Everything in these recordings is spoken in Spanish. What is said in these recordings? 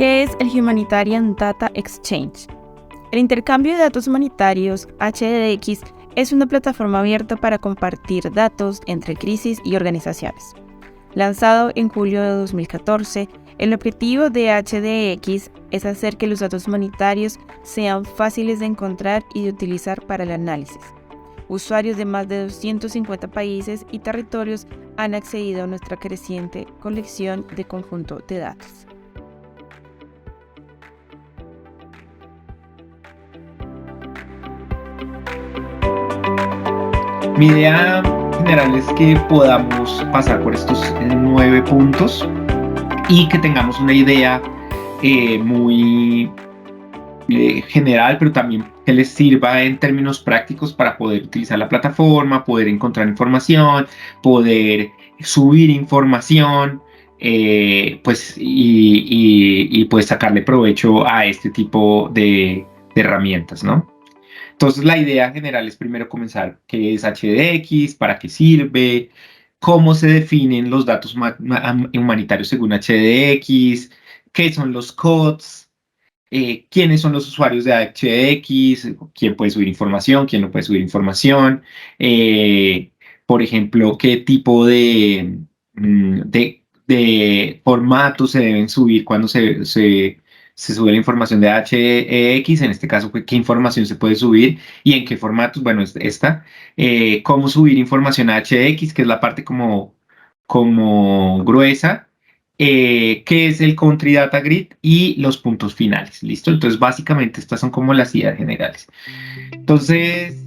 ¿Qué es el Humanitarian Data Exchange? El intercambio de datos humanitarios, HDX, es una plataforma abierta para compartir datos entre crisis y organizaciones. Lanzado en julio de 2014, el objetivo de HDX es hacer que los datos humanitarios sean fáciles de encontrar y de utilizar para el análisis. Usuarios de más de 250 países y territorios han accedido a nuestra creciente colección de conjunto de datos. Mi idea general es que podamos pasar por estos 9 puntos y que tengamos una idea muy general, pero también que les sirva en términos prácticos para poder utilizar la plataforma, poder encontrar información, poder subir información, pues, y pues sacarle provecho a este tipo de herramientas, ¿no? Entonces la idea general es primero comenzar qué es HDX, para qué sirve, cómo se definen los datos humanitarios según HDX, qué son los codes, quiénes son los usuarios de HDX, quién puede subir información, quién no puede subir información, por ejemplo, qué tipo de formatos se deben subir cuando se sube la información de HEX, en este caso, qué información se puede subir y en qué formatos, bueno, esta, cómo subir información a HEX, que es la parte como gruesa, qué es el Country Data Grid y los puntos finales, ¿listo? Entonces, básicamente, estas son como las ideas generales. Entonces,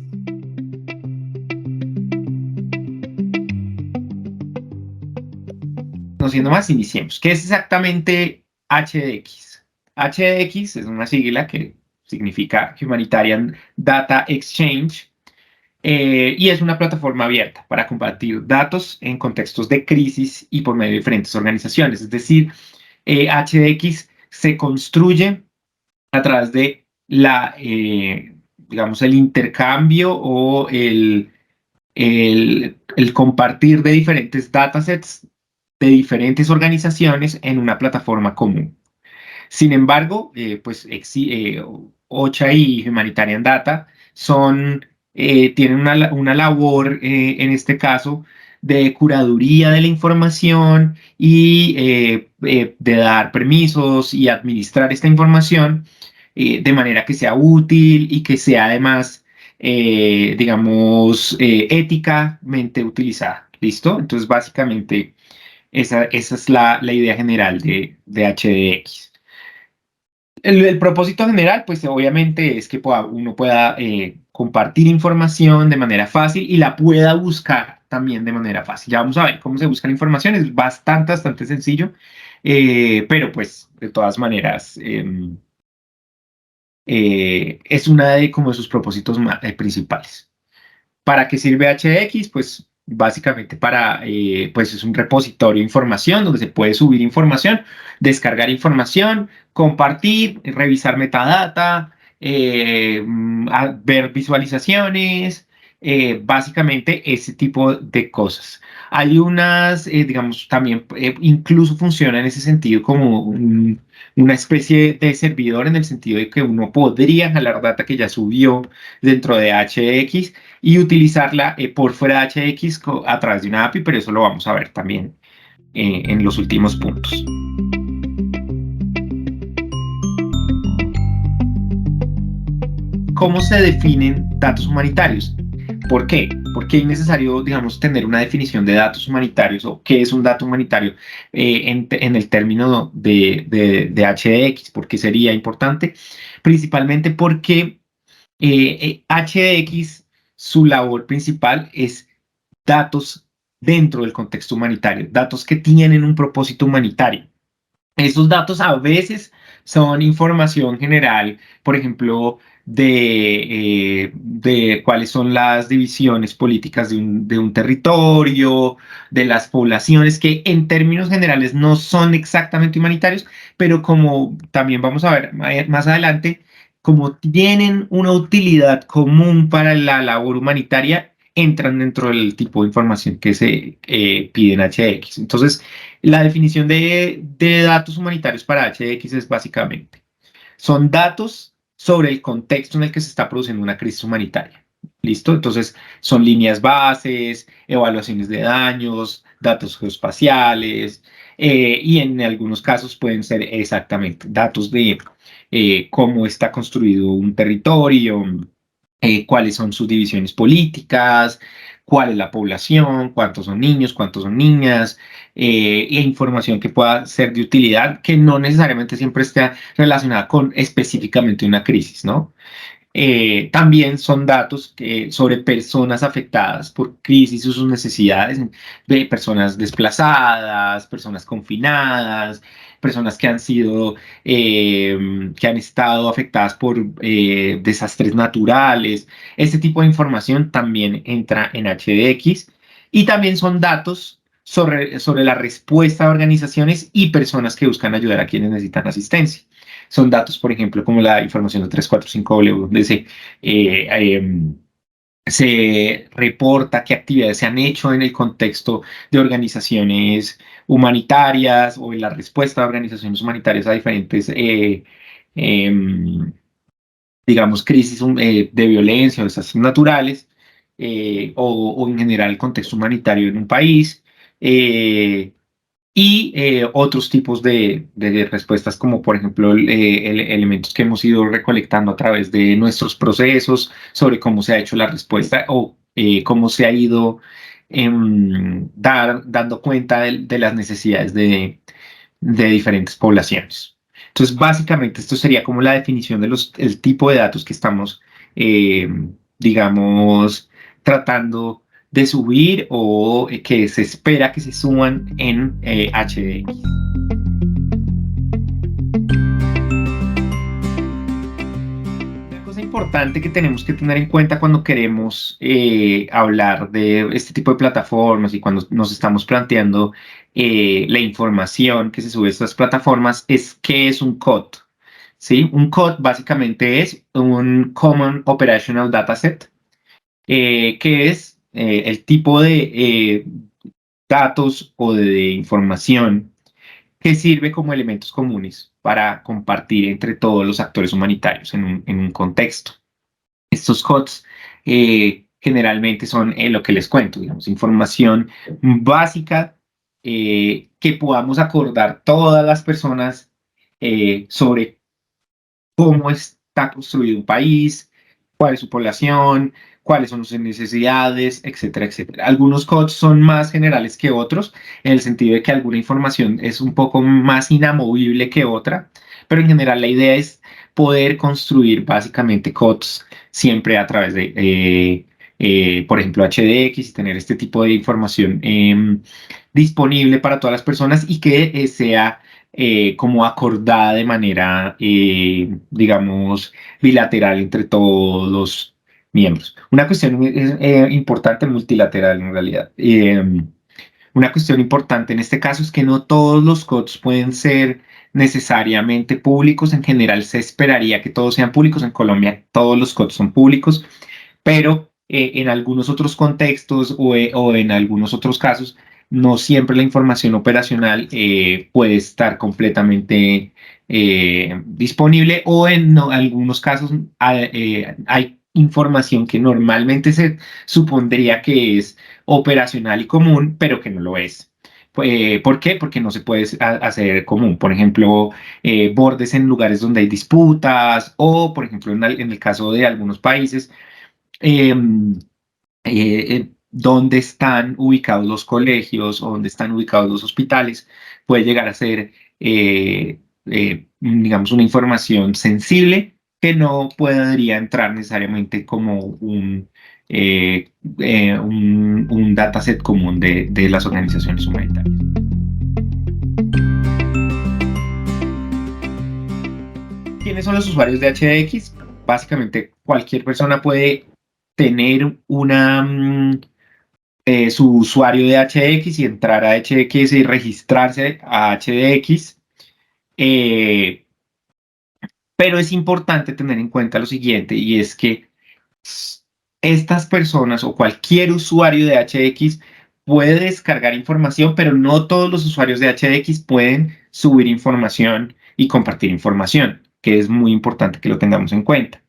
no siendo más, iniciemos. ¿Qué es exactamente HDX? HDX es una sigla que significa Humanitarian Data Exchange y es una plataforma abierta para compartir datos en contextos de crisis y por medio de diferentes organizaciones. Es decir, HDX se construye a través de digamos, el intercambio o el compartir de diferentes datasets de diferentes organizaciones en una plataforma común. Sin embargo, pues OCHA y Humanitarian Data tienen una labor, en este caso, de curaduría de la información y de dar permisos y administrar esta información de manera que sea útil y que sea además, digamos, éticamente utilizada. ¿Listo? Entonces, básicamente, esa es la idea general de HDX. El propósito general, pues obviamente es que uno pueda compartir información de manera fácil y la pueda buscar también de manera fácil. Ya vamos a ver cómo se busca la información, es bastante sencillo, pero pues de todas maneras es una de como de sus propósitos principales. ¿Para qué sirve HX? Pues básicamente pues es un repositorio de información donde se puede subir información, descargar información, compartir, revisar metadata, ver visualizaciones, básicamente ese tipo de cosas. Hay unas, digamos, también incluso funciona en ese sentido como una especie de servidor en el sentido de que uno podría jalar data que ya subió dentro de HX y utilizarla por fuera de HX a través de una API, pero eso lo vamos a ver también en los últimos puntos. ¿Cómo se definen datos humanitarios? ¿Por qué? ¿Por qué es necesario, digamos, tener una definición de datos humanitarios o qué es un dato humanitario en el término de HDX? ¿Por qué sería importante? Principalmente porque HDX, su labor principal es datos dentro del contexto humanitario, datos que tienen un propósito humanitario. Esos datos a veces son información general, por ejemplo, de cuáles son las divisiones políticas de un territorio, de las poblaciones, que en términos generales no son exactamente humanitarios, pero como también vamos a ver más adelante, como tienen una utilidad común para la labor humanitaria, entran dentro del tipo de información que se pide en HDX. Entonces, la definición de datos humanitarios para HDX es básicamente, son datos sobre el contexto en el que se está produciendo una crisis humanitaria. ¿Listo? Entonces, son líneas bases, evaluaciones de daños, datos geoespaciales, y en algunos casos pueden ser exactamente datos de cómo está construido un territorio, cuáles son sus divisiones políticas, cuál es la población, cuántos son niños, cuántos son niñas, e información que pueda ser de utilidad, que no necesariamente siempre esté relacionada con específicamente una crisis, ¿no? También son datos sobre personas afectadas por crisis o sus necesidades, de personas desplazadas, personas confinadas, personas que han sido, que han estado afectadas por desastres naturales. Este tipo de información también entra en HDX y también son datos sobre la respuesta de organizaciones y personas que buscan ayudar a quienes necesitan asistencia. Son datos, por ejemplo, como la información de 345W, donde se reporta qué actividades se han hecho en el contexto de organizaciones humanitarias o en la respuesta de organizaciones humanitarias a diferentes, em, digamos, crisis de violencia o desastres naturales, o en general el contexto humanitario en un país. Y otros tipos de respuestas, como por ejemplo elementos que hemos ido recolectando a través de nuestros procesos sobre cómo se ha hecho la respuesta o cómo se ha ido dando cuenta de las necesidades de diferentes poblaciones. Entonces, básicamente, esto sería como la definición de el tipo de datos que estamos, eh, digamos, tratando de subir o que se espera que se suban en HDX. Una cosa importante que tenemos que tener en cuenta cuando queremos hablar de este tipo de plataformas y cuando nos estamos planteando la información que se sube a estas plataformas es qué es un COD. ¿Sí? Un COD básicamente es un Common Operational Dataset, que es el tipo de datos o de información que sirve como elementos comunes para compartir entre todos los actores humanitarios en un contexto. Estos CODs generalmente son lo que les cuento, digamos, información básica que podamos acordar todas las personas sobre cómo está construido un país, cuál es su población, cuáles son sus necesidades, etcétera, etcétera. Algunos codes son más generales que otros, en el sentido de que alguna información es un poco más inamovible que otra, pero en general la idea es poder construir básicamente codes siempre a través de, por ejemplo, HDX y tener este tipo de información disponible para todas las personas y que sea como acordada de manera, digamos, bilateral entre todos los miembros. Una cuestión importante, multilateral en realidad. Una cuestión importante en este caso es que no todos los codes pueden ser necesariamente públicos. En general se esperaría que todos sean públicos. En Colombia todos los codes son públicos, pero en algunos otros contextos o en algunos otros casos, no siempre la información operacional puede estar completamente disponible o en algunos casos hay información que normalmente se supondría que es operacional y común, pero que no lo es. ¿Por qué? Porque no se puede hacer común. Por ejemplo, bordes en lugares donde hay disputas o, por ejemplo, en el caso de algunos países, dónde están ubicados los colegios o dónde están ubicados los hospitales, puede llegar a ser, digamos, una información sensible que no podría entrar necesariamente como un dataset común de las organizaciones humanitarias. ¿Quiénes son los usuarios de HDX? Básicamente cualquier persona puede tener su usuario de HDX y entrar a HDX y registrarse a HDX. Pero es importante tener en cuenta lo siguiente, y es que estas personas o cualquier usuario de HX puede descargar información, pero no todos los usuarios de HX pueden subir información y compartir información, que es muy importante que lo tengamos en cuenta.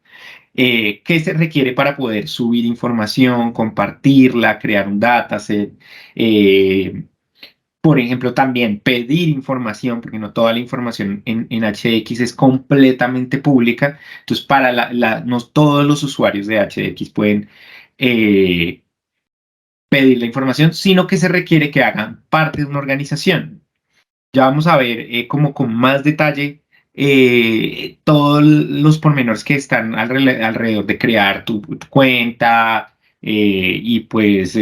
¿Qué se requiere para poder subir información, compartirla, crear un dataset? Por ejemplo, también pedir información, porque no toda la información en HX es completamente pública. Entonces, no todos los usuarios de HX pueden eh, pedir la información, sino que se requiere que hagan parte de una organización. Ya vamos a ver como con más detalle todos los pormenores que están alrededor de crear tu cuenta y pues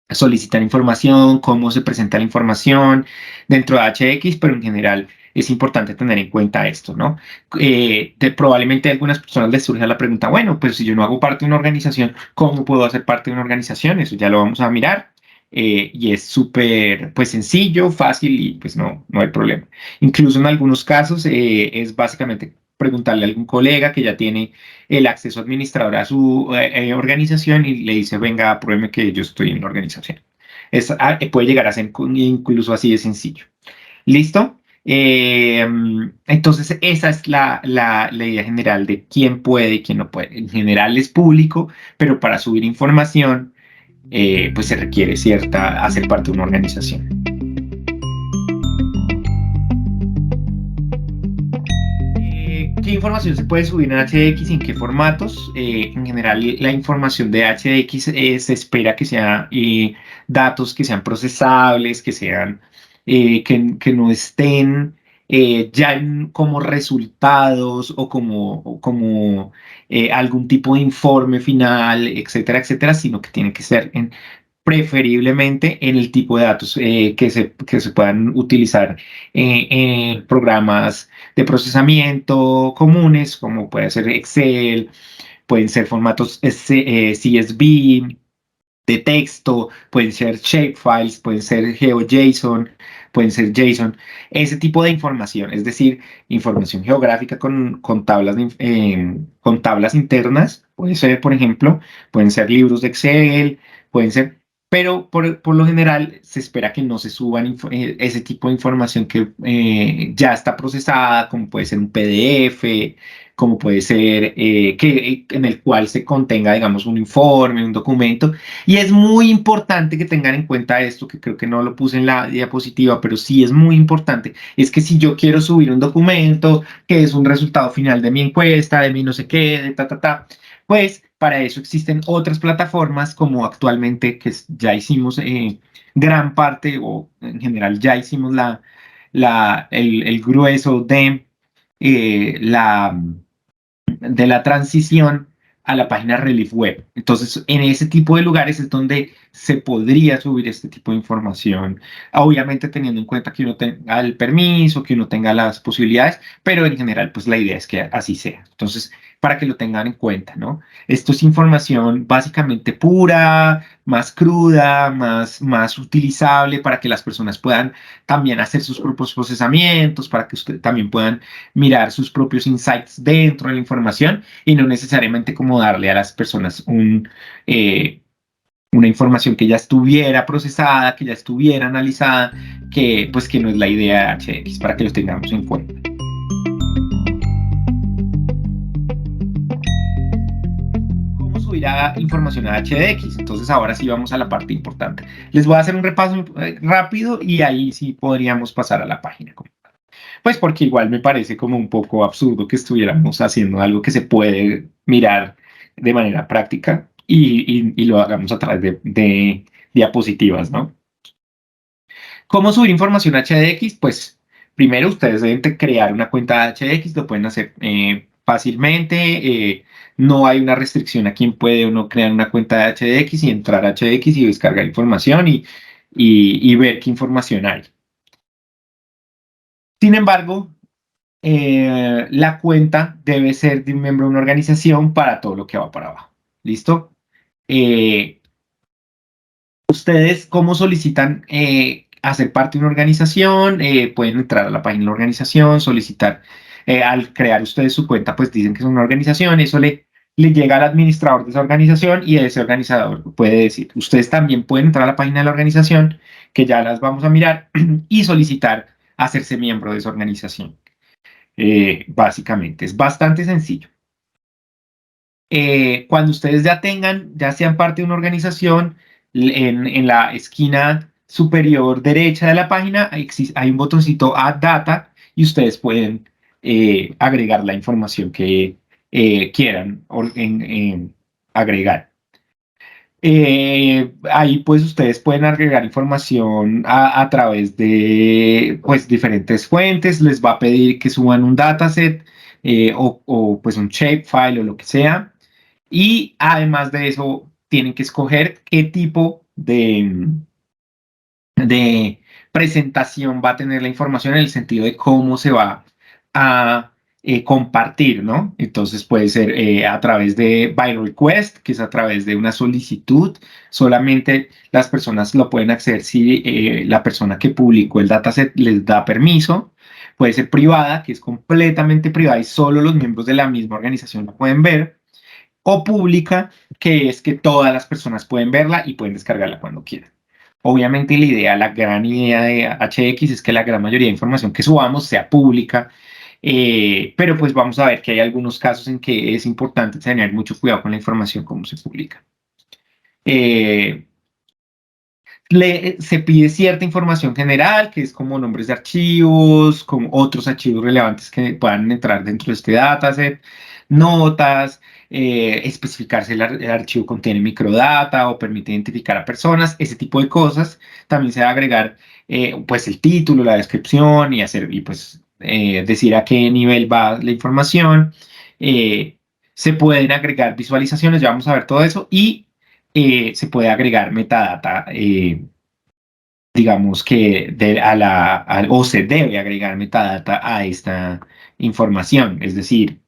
solicitar información, cómo se presenta la información dentro de HX, pero en general es importante tener en cuenta esto, ¿no? Probablemente a algunas personas les surge la pregunta, bueno, pues si yo no hago parte de una organización, ¿cómo puedo hacer parte de una organización? Eso ya lo vamos a mirar. Y es súper pues sencillo, fácil y pues no hay problema. Incluso en algunos casos es básicamente preguntarle a algún colega que ya tiene el acceso administrador a su organización y le dice, venga, apruébeme que yo estoy en la organización. Puede llegar a ser incluso así de sencillo. ¿Listo? Entonces, esa es la idea general de quién puede y quién no puede. En general es público, pero para subir información, pues se requiere hacer parte de una organización. ¿Qué información se puede subir en HX y en qué formatos? En general, la información de HX se espera que sean datos que sean procesables, que no estén como resultados o como algún tipo de informe final, etcétera, etcétera, sino que tienen que ser preferiblemente en el tipo de datos que se puedan utilizar en programas de procesamiento comunes, como puede ser Excel, pueden ser formatos CSV, de texto, pueden ser shapefiles, pueden ser GeoJSON, pueden ser JSON, ese tipo de información, es decir, información geográfica con tablas internas, puede ser, por ejemplo, pueden ser libros de Excel, pueden ser, pero por lo general se espera que no se suban ese tipo de información que ya está procesada, como puede ser un PDF, como puede ser en el cual se contenga, digamos, un informe, un documento, y es muy importante que tengan en cuenta esto, que creo que no lo puse en la diapositiva, pero sí es muy importante. Es que si yo quiero subir un documento que es un resultado final de mi encuesta, de mi no sé qué, de pues para eso existen otras plataformas como actualmente ya hicimos gran parte o en general ya hicimos el grueso eh, de la transición a la página Relief Web. Entonces, en ese tipo de lugares es donde se podría subir este tipo de información, obviamente teniendo en cuenta que uno tenga el permiso, que uno tenga las posibilidades, pero en general, pues la idea es que así sea. Entonces, para que lo tengan en cuenta, ¿no? Esto es información básicamente pura, más cruda, más utilizable para que las personas puedan también hacer sus propios procesamientos, para que usted también puedan mirar sus propios insights dentro de la información y no necesariamente como darle a las personas una información que ya estuviera procesada, que ya estuviera analizada, que no es la idea de HX, para que lo tengamos en cuenta. ¿Cómo subir información a HDX? Entonces ahora sí vamos a la parte importante. Les voy a hacer un repaso rápido y ahí sí podríamos pasar a la página. Pues porque igual me parece como un poco absurdo que estuviéramos haciendo algo que se puede mirar de manera práctica y lo hagamos a través de diapositivas, ¿no? ¿Cómo subir información a HDX? Pues primero ustedes deben crear una cuenta de HDX, lo pueden hacer fácilmente, no hay una restricción a quién puede o no crear una cuenta de HDX y entrar a HDX y descargar información y ver qué información hay. Sin embargo, la cuenta debe ser de un miembro de una organización para todo lo que va para abajo. ¿Listo? Eh, ¿Ustedes cómo solicitan hacer parte de una organización? Pueden entrar a la página de la organización, solicitar, al crear ustedes su cuenta, pues dicen que es una organización, eso le le llega al administrador de esa organización y ese organizador puede decir, ustedes también pueden entrar a la página de la organización, que ya las vamos a mirar, y solicitar hacerse miembro de esa organización. Básicamente, es bastante sencillo. Cuando ustedes ya tengan, ya sean parte de una organización, en la esquina superior derecha de la página hay un botoncito Add Data y ustedes pueden agregar la información que quieran agregar. Ahí pues ustedes pueden agregar información a través de pues diferentes fuentes, les va a pedir que suban un dataset pues un shapefile o lo que sea. Y además de eso, tienen que escoger qué tipo de presentación va a tener la información en el sentido de cómo se va a compartir, ¿no? Entonces puede ser a través de by request, que es a través de una solicitud. Solamente las personas lo pueden acceder si la persona que publicó el dataset les da permiso. Puede ser privada, que es completamente privada y solo los miembros de la misma organización la pueden ver, o pública, que es que todas las personas pueden verla y pueden descargarla cuando quieran. Obviamente la gran idea de HX es que la gran mayoría de información que subamos sea pública, pero pues vamos a ver que hay algunos casos en que es importante tener mucho cuidado con la información como se publica. Eh, Se pide cierta información general, que es como nombres de archivos, como otros archivos relevantes que puedan entrar dentro de este dataset, notas, especificar si el archivo contiene microdata o permite identificar a personas, ese tipo de cosas. También se va a agregar pues el título, la descripción y pues decir a qué nivel va la información. Se pueden agregar visualizaciones, ya vamos a ver todo eso, y se puede agregar metadata, digamos que o se debe agregar metadata a esta información, es decir,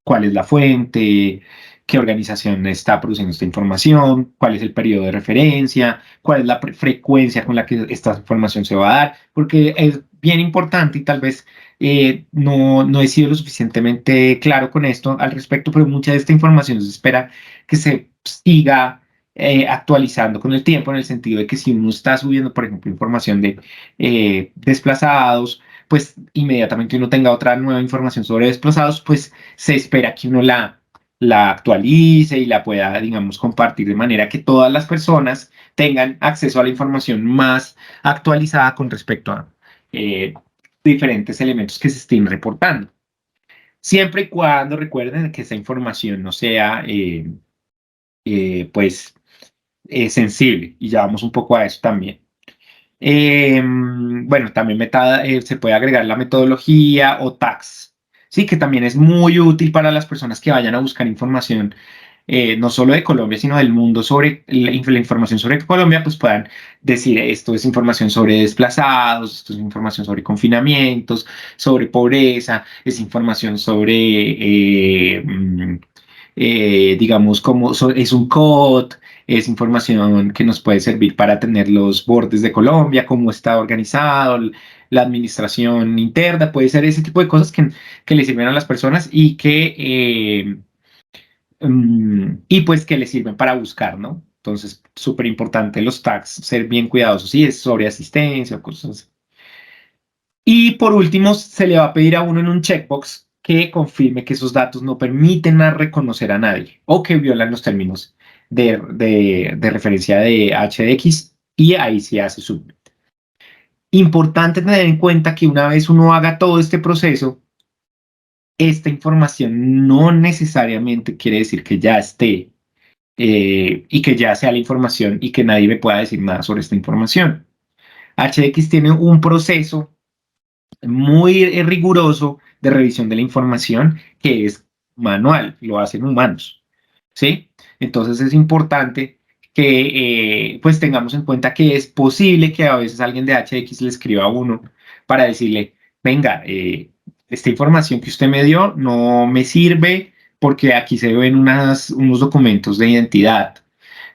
cuál es la fuente, qué organización está produciendo esta información, cuál es el periodo de referencia, cuál es la frecuencia con la que esta información se va a dar, porque es bien importante y tal vez no he sido lo suficientemente claro con esto al respecto, pero mucha de esta información se espera que se siga actualizando con el tiempo, en el sentido de que si uno está subiendo, por ejemplo, información de desplazados, pues inmediatamente uno tenga otra nueva información sobre desplazados, pues se espera que uno la actualice y la pueda, digamos, compartir de manera que todas las personas tengan acceso a la información más actualizada con respecto a diferentes elementos que se estén reportando. Siempre y cuando recuerden que esa información no sea, pues, sensible, y ya vamos un poco a eso también. Bueno, también se puede agregar la metodología o tags, sí, que también es muy útil para las personas que vayan a buscar información, no solo de Colombia, sino del mundo sobre la información sobre Colombia, pues puedan decir esto es información sobre desplazados, esto es información sobre confinamientos, sobre pobreza, es información sobre, digamos, es un code, es información que nos puede servir para tener los bordes de Colombia, cómo está organizado, la administración interna, puede ser ese tipo de cosas que le sirven a las personas y pues que le sirven para buscar, ¿no? Entonces, súper importante los tags, ser bien cuidadosos, si es sobre asistencia o cosas así. Y por último, se le va a pedir a uno en un checkbox que confirme que esos datos no permiten reconocer a nadie o que violan los términos de referencia de HDX, y ahí se hace submit. Importante tener en cuenta que una vez uno haga todo este proceso, esta información no necesariamente quiere decir que ya esté y que ya sea la información y que nadie me pueda decir nada sobre esta información. HDX tiene un proceso muy riguroso de revisión de la información que es manual, lo hacen humanos, ¿sí? Entonces es importante que pues tengamos en cuenta que es posible que a veces alguien de HX le escriba a uno para decirle, venga, esta información que usted me dio no me sirve porque aquí se ven unos documentos de identidad.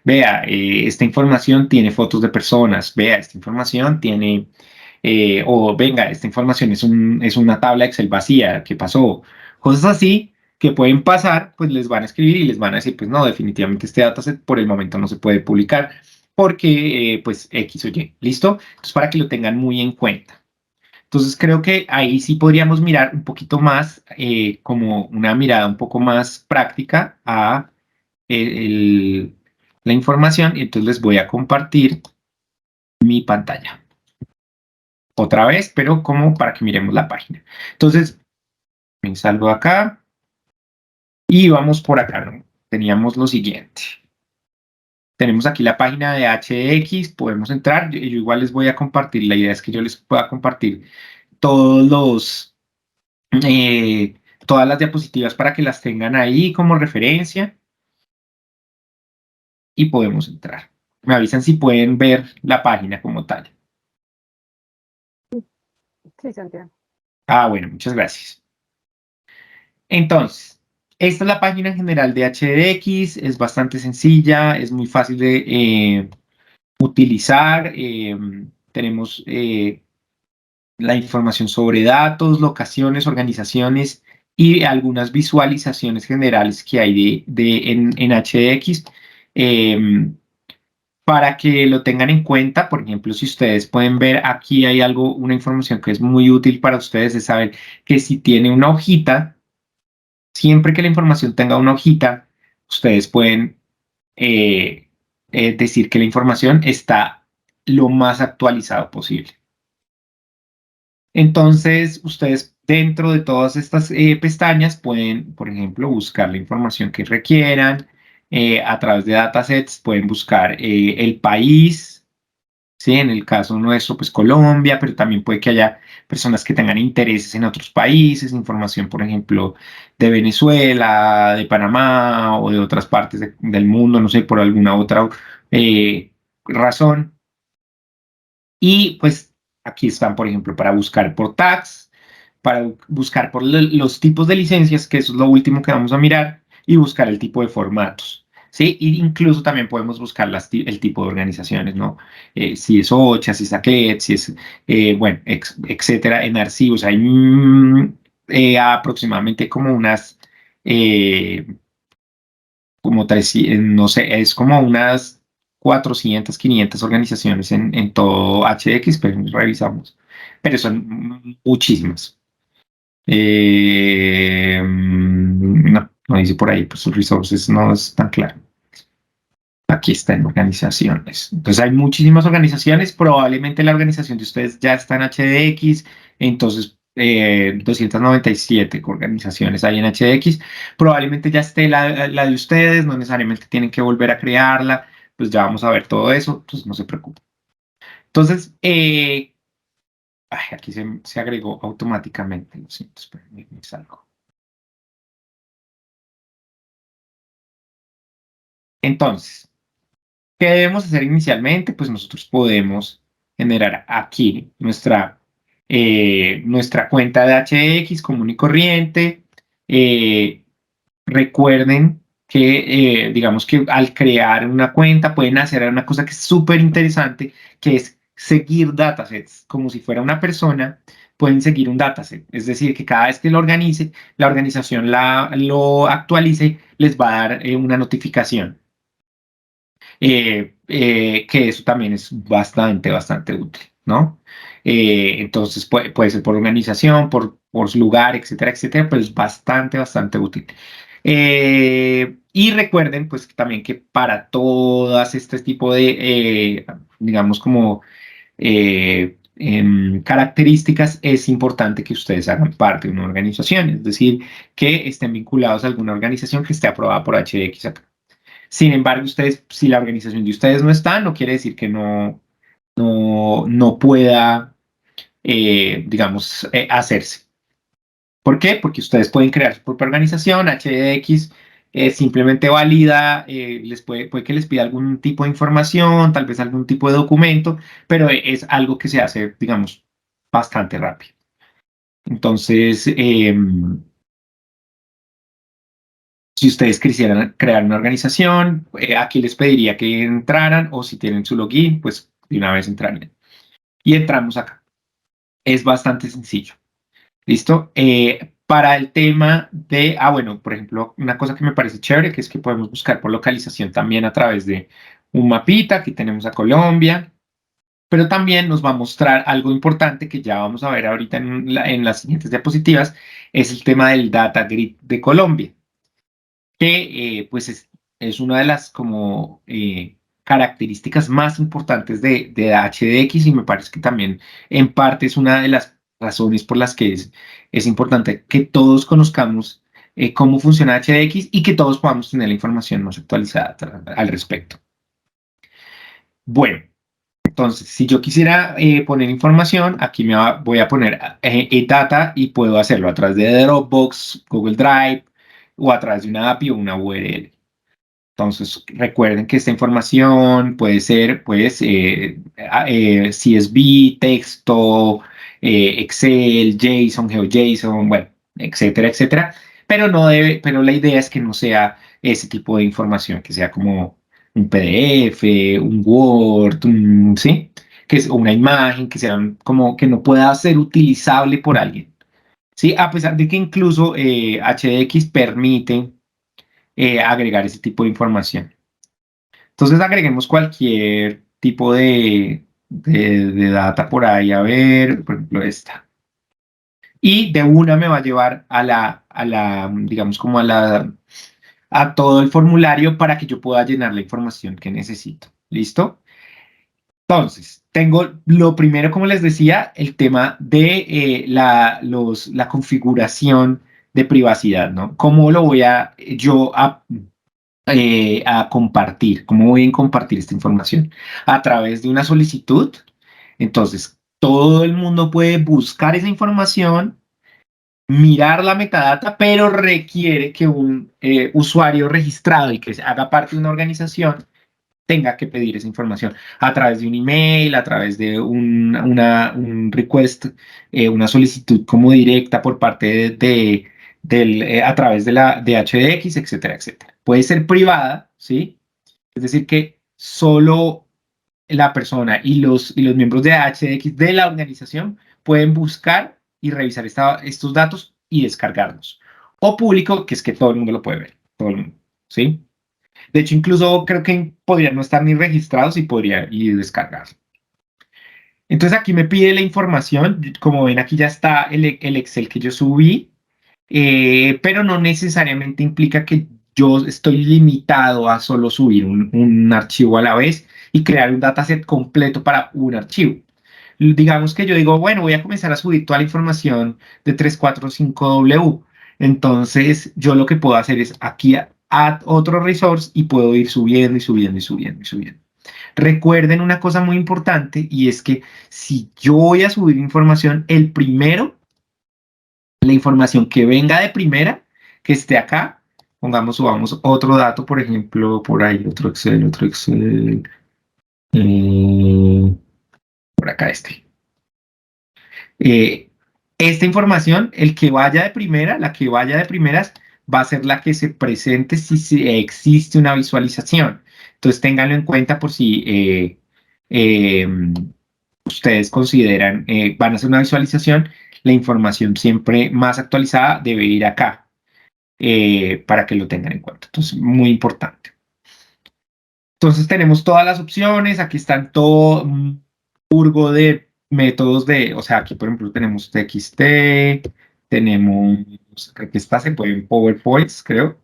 Vea, esta información tiene fotos de personas. Vea, esta información tiene o venga, esta información es una tabla Excel vacía, ¿qué pasó? Cosas así que pueden pasar, pues les van a escribir y les van a decir, pues no, definitivamente este dataset por el momento no se puede publicar porque, pues, X o Y, ¿listo? Entonces, para que lo tengan muy en cuenta. Entonces, creo que ahí sí podríamos mirar un poquito más, como una mirada un poco más práctica a el- la información. Y entonces les voy a compartir mi pantalla otra vez, pero como para que miremos la página. Entonces, me salgo acá y vamos por acá, ¿no? Teníamos lo siguiente. Tenemos aquí la página de HX, podemos entrar. Yo igual les voy a compartir, la idea es que yo les pueda compartir todos los, todas las diapositivas para que las tengan ahí como referencia y podemos entrar. Me avisan si pueden ver la página como tal. Sí, Santiago. Ah, bueno, muchas gracias. Entonces, esta es la página en general de HDX, es bastante sencilla, es muy fácil de utilizar. Tenemos la información sobre datos, locaciones, organizaciones y algunas visualizaciones generales que hay en HDX. Para que lo tengan en cuenta, por ejemplo, si ustedes pueden ver aquí hay algo, una información que es muy útil para ustedes, es saber que si tiene una hojita, siempre que la información tenga una hojita, ustedes pueden decir que la información está lo más actualizado posible. Entonces, ustedes dentro de todas estas pestañas pueden, por ejemplo, buscar la información que requieran. A través de datasets pueden buscar el país, ¿sí? En el caso nuestro, pues Colombia, pero también puede que haya personas que tengan intereses en otros países, información, por ejemplo, de Venezuela, de Panamá o de otras partes del mundo, no sé, por alguna otra razón. Y pues aquí están, por ejemplo, para buscar por tags, para buscar por los tipos de licencias, que eso es lo último que vamos a mirar, y buscar el tipo de formatos. ¿Sí? Y incluso también podemos buscar el tipo de organizaciones, ¿no? Si es OCHA, si es ACLED, si es, bueno, etcétera, en archivos. Hay aproximadamente como unas, como 300, no sé, es como unas 400, 500 organizaciones en todo HX, pero revisamos. Pero son muchísimas. No, no dice por ahí, pues sus resources no es tan claro. Aquí está en organizaciones. Entonces hay muchísimas organizaciones. Probablemente la organización de ustedes ya está en HDX. Entonces, 297 organizaciones hay en HDX. Probablemente ya esté la de ustedes. No necesariamente tienen que volver a crearla. Pues ya vamos a ver todo eso. Entonces no se preocupen. Entonces, aquí se agregó automáticamente. Lo siento, espérenme, me salgo. Entonces, ¿qué debemos hacer inicialmente? Pues nosotros podemos generar aquí nuestra cuenta de HX común y corriente. Eh, Recuerden que, digamos que al crear una cuenta pueden hacer una cosa que es súper interesante, que es seguir datasets. Como si fuera una persona, pueden seguir un dataset. Es decir, que cada vez que lo organice, la organización lo actualice, les va a dar una notificación. Que eso también es bastante útil, ¿no? Entonces puede ser por organización, por lugar, etcétera, etcétera, pero es bastante útil. Y recuerden, pues también que para todas este tipo de, digamos, como características, es importante que ustedes hagan parte de una organización, es decir, que estén vinculados a alguna organización que esté aprobada por HX acá. Sin embargo, ustedes, si la organización de ustedes no está, no quiere decir que no pueda, digamos, hacerse. ¿Por qué? Porque ustedes pueden crear su propia organización. HDX simplemente valida, puede que les pida algún tipo de información, tal vez algún tipo de documento, pero es algo que se hace, digamos, bastante rápido. Entonces, si ustedes quisieran crear una organización, aquí les pediría que entraran, o si tienen su login, pues de una vez entrarían. Y entramos acá. Es bastante sencillo. ¿Listo? Para el tema de, bueno, por ejemplo, una cosa que me parece chévere, que es que podemos buscar por localización también a través de un mapita. Aquí tenemos a Colombia, pero también nos va a mostrar algo importante que ya vamos a ver ahorita en las siguientes diapositivas, es el tema del Data Grid de Colombia, que pues es una de las como características más importantes de HDX, y me parece que también en parte es una de las razones por las que es importante que todos conozcamos cómo funciona HDX y que todos podamos tener la información más actualizada al respecto. Bueno, entonces, si yo quisiera poner información, aquí voy a poner data, y puedo hacerlo a través de Dropbox, Google Drive, o a través de una API o una URL. Entonces, recuerden que esta información puede ser, pues, CSV, texto, Excel, JSON, GeoJSON, bueno, etcétera, etcétera. Pero pero la idea es que no sea ese tipo de información, que sea como un PDF, un Word, ¿sí? Que es una imagen, que sea como que no pueda ser utilizable por alguien. Sí, a pesar de que incluso HDX permite agregar ese tipo de información. Entonces agreguemos cualquier tipo de data por ahí, a ver, por ejemplo esta. Y de una me va a llevar digamos como a todo el formulario para que yo pueda llenar la información que necesito. ¿Listo? Entonces, tengo lo primero, como les decía, el tema de la configuración de privacidad, ¿no? ¿Cómo lo voy a compartir? ¿Cómo voy a compartir esta información? A través de una solicitud. Entonces, todo el mundo puede buscar esa información, mirar la metadata, pero requiere que un usuario registrado y que haga parte de una organización tenga que pedir esa información a través de un email, a través de un request, una solicitud como directa por parte a través de HDX, etcétera, etcétera. Puede ser privada, ¿sí? Es decir, que solo la persona y los miembros de HDX de la organización pueden buscar y revisar estos datos y descargarlos. O público, que es que todo el mundo lo puede ver, todo el mundo, ¿sí? De hecho, incluso creo que podrían no estar ni registrados y podría ir descargar. Entonces aquí me pide la información. Como ven, aquí ya está el Excel que yo subí, pero no necesariamente implica que yo estoy limitado a solo subir un archivo a la vez y crear un dataset completo para un archivo. Digamos que yo digo, bueno, voy a comenzar a subir toda la información de 345W. Entonces, yo lo que puedo hacer es aquí add otro resource y puedo ir subiendo y subiendo y subiendo y subiendo. Recuerden una cosa muy importante, y es que si yo voy a subir información, la información que venga de primera, que esté acá, subamos otro dato, por ejemplo, por ahí, otro Excel, por acá Eh, esta información, el que vaya de primera, la que vaya de primeras, va a ser la que se presente si existe una visualización. Entonces, ténganlo en cuenta por si eh, ustedes consideran, van a hacer una visualización, la información siempre más actualizada debe ir acá, para que lo tengan en cuenta. Entonces, muy importante. Entonces, tenemos todas las opciones, aquí están todo un purgo de métodos o sea, aquí por ejemplo tenemos TXT, tenemos, creo que esta se puede en PowerPoints, creo.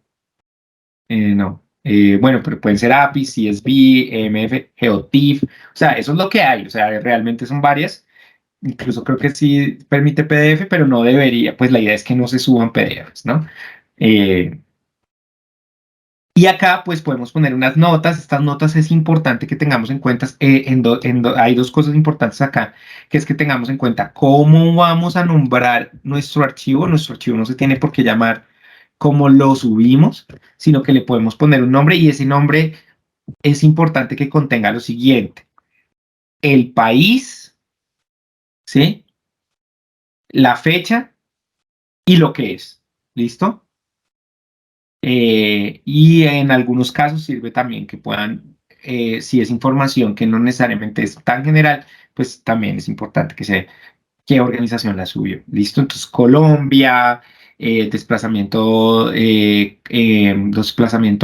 No. Bueno, pero pueden ser APIs, CSV, EMF, GeoTIFF, o sea, eso es lo que hay, o sea, realmente son varias. Incluso creo que sí permite PDF, pero no debería, pues la idea es que no se suban PDFs, ¿no? Eh, y acá pues podemos poner unas notas. Estas notas es importante que tengamos en cuenta, hay dos cosas importantes acá, que es que tengamos en cuenta cómo vamos a nombrar nuestro archivo. Nuestro archivo no se tiene por qué llamar como lo subimos, sino que le podemos poner un nombre, y ese nombre es importante que contenga lo siguiente: el país, ¿sí? La fecha y lo que es. ¿Listo? Y en algunos casos sirve también que puedan, si es información que no necesariamente es tan general, pues también es importante que qué organización la subió. ¿Listo? Entonces, Colombia, desplazamiento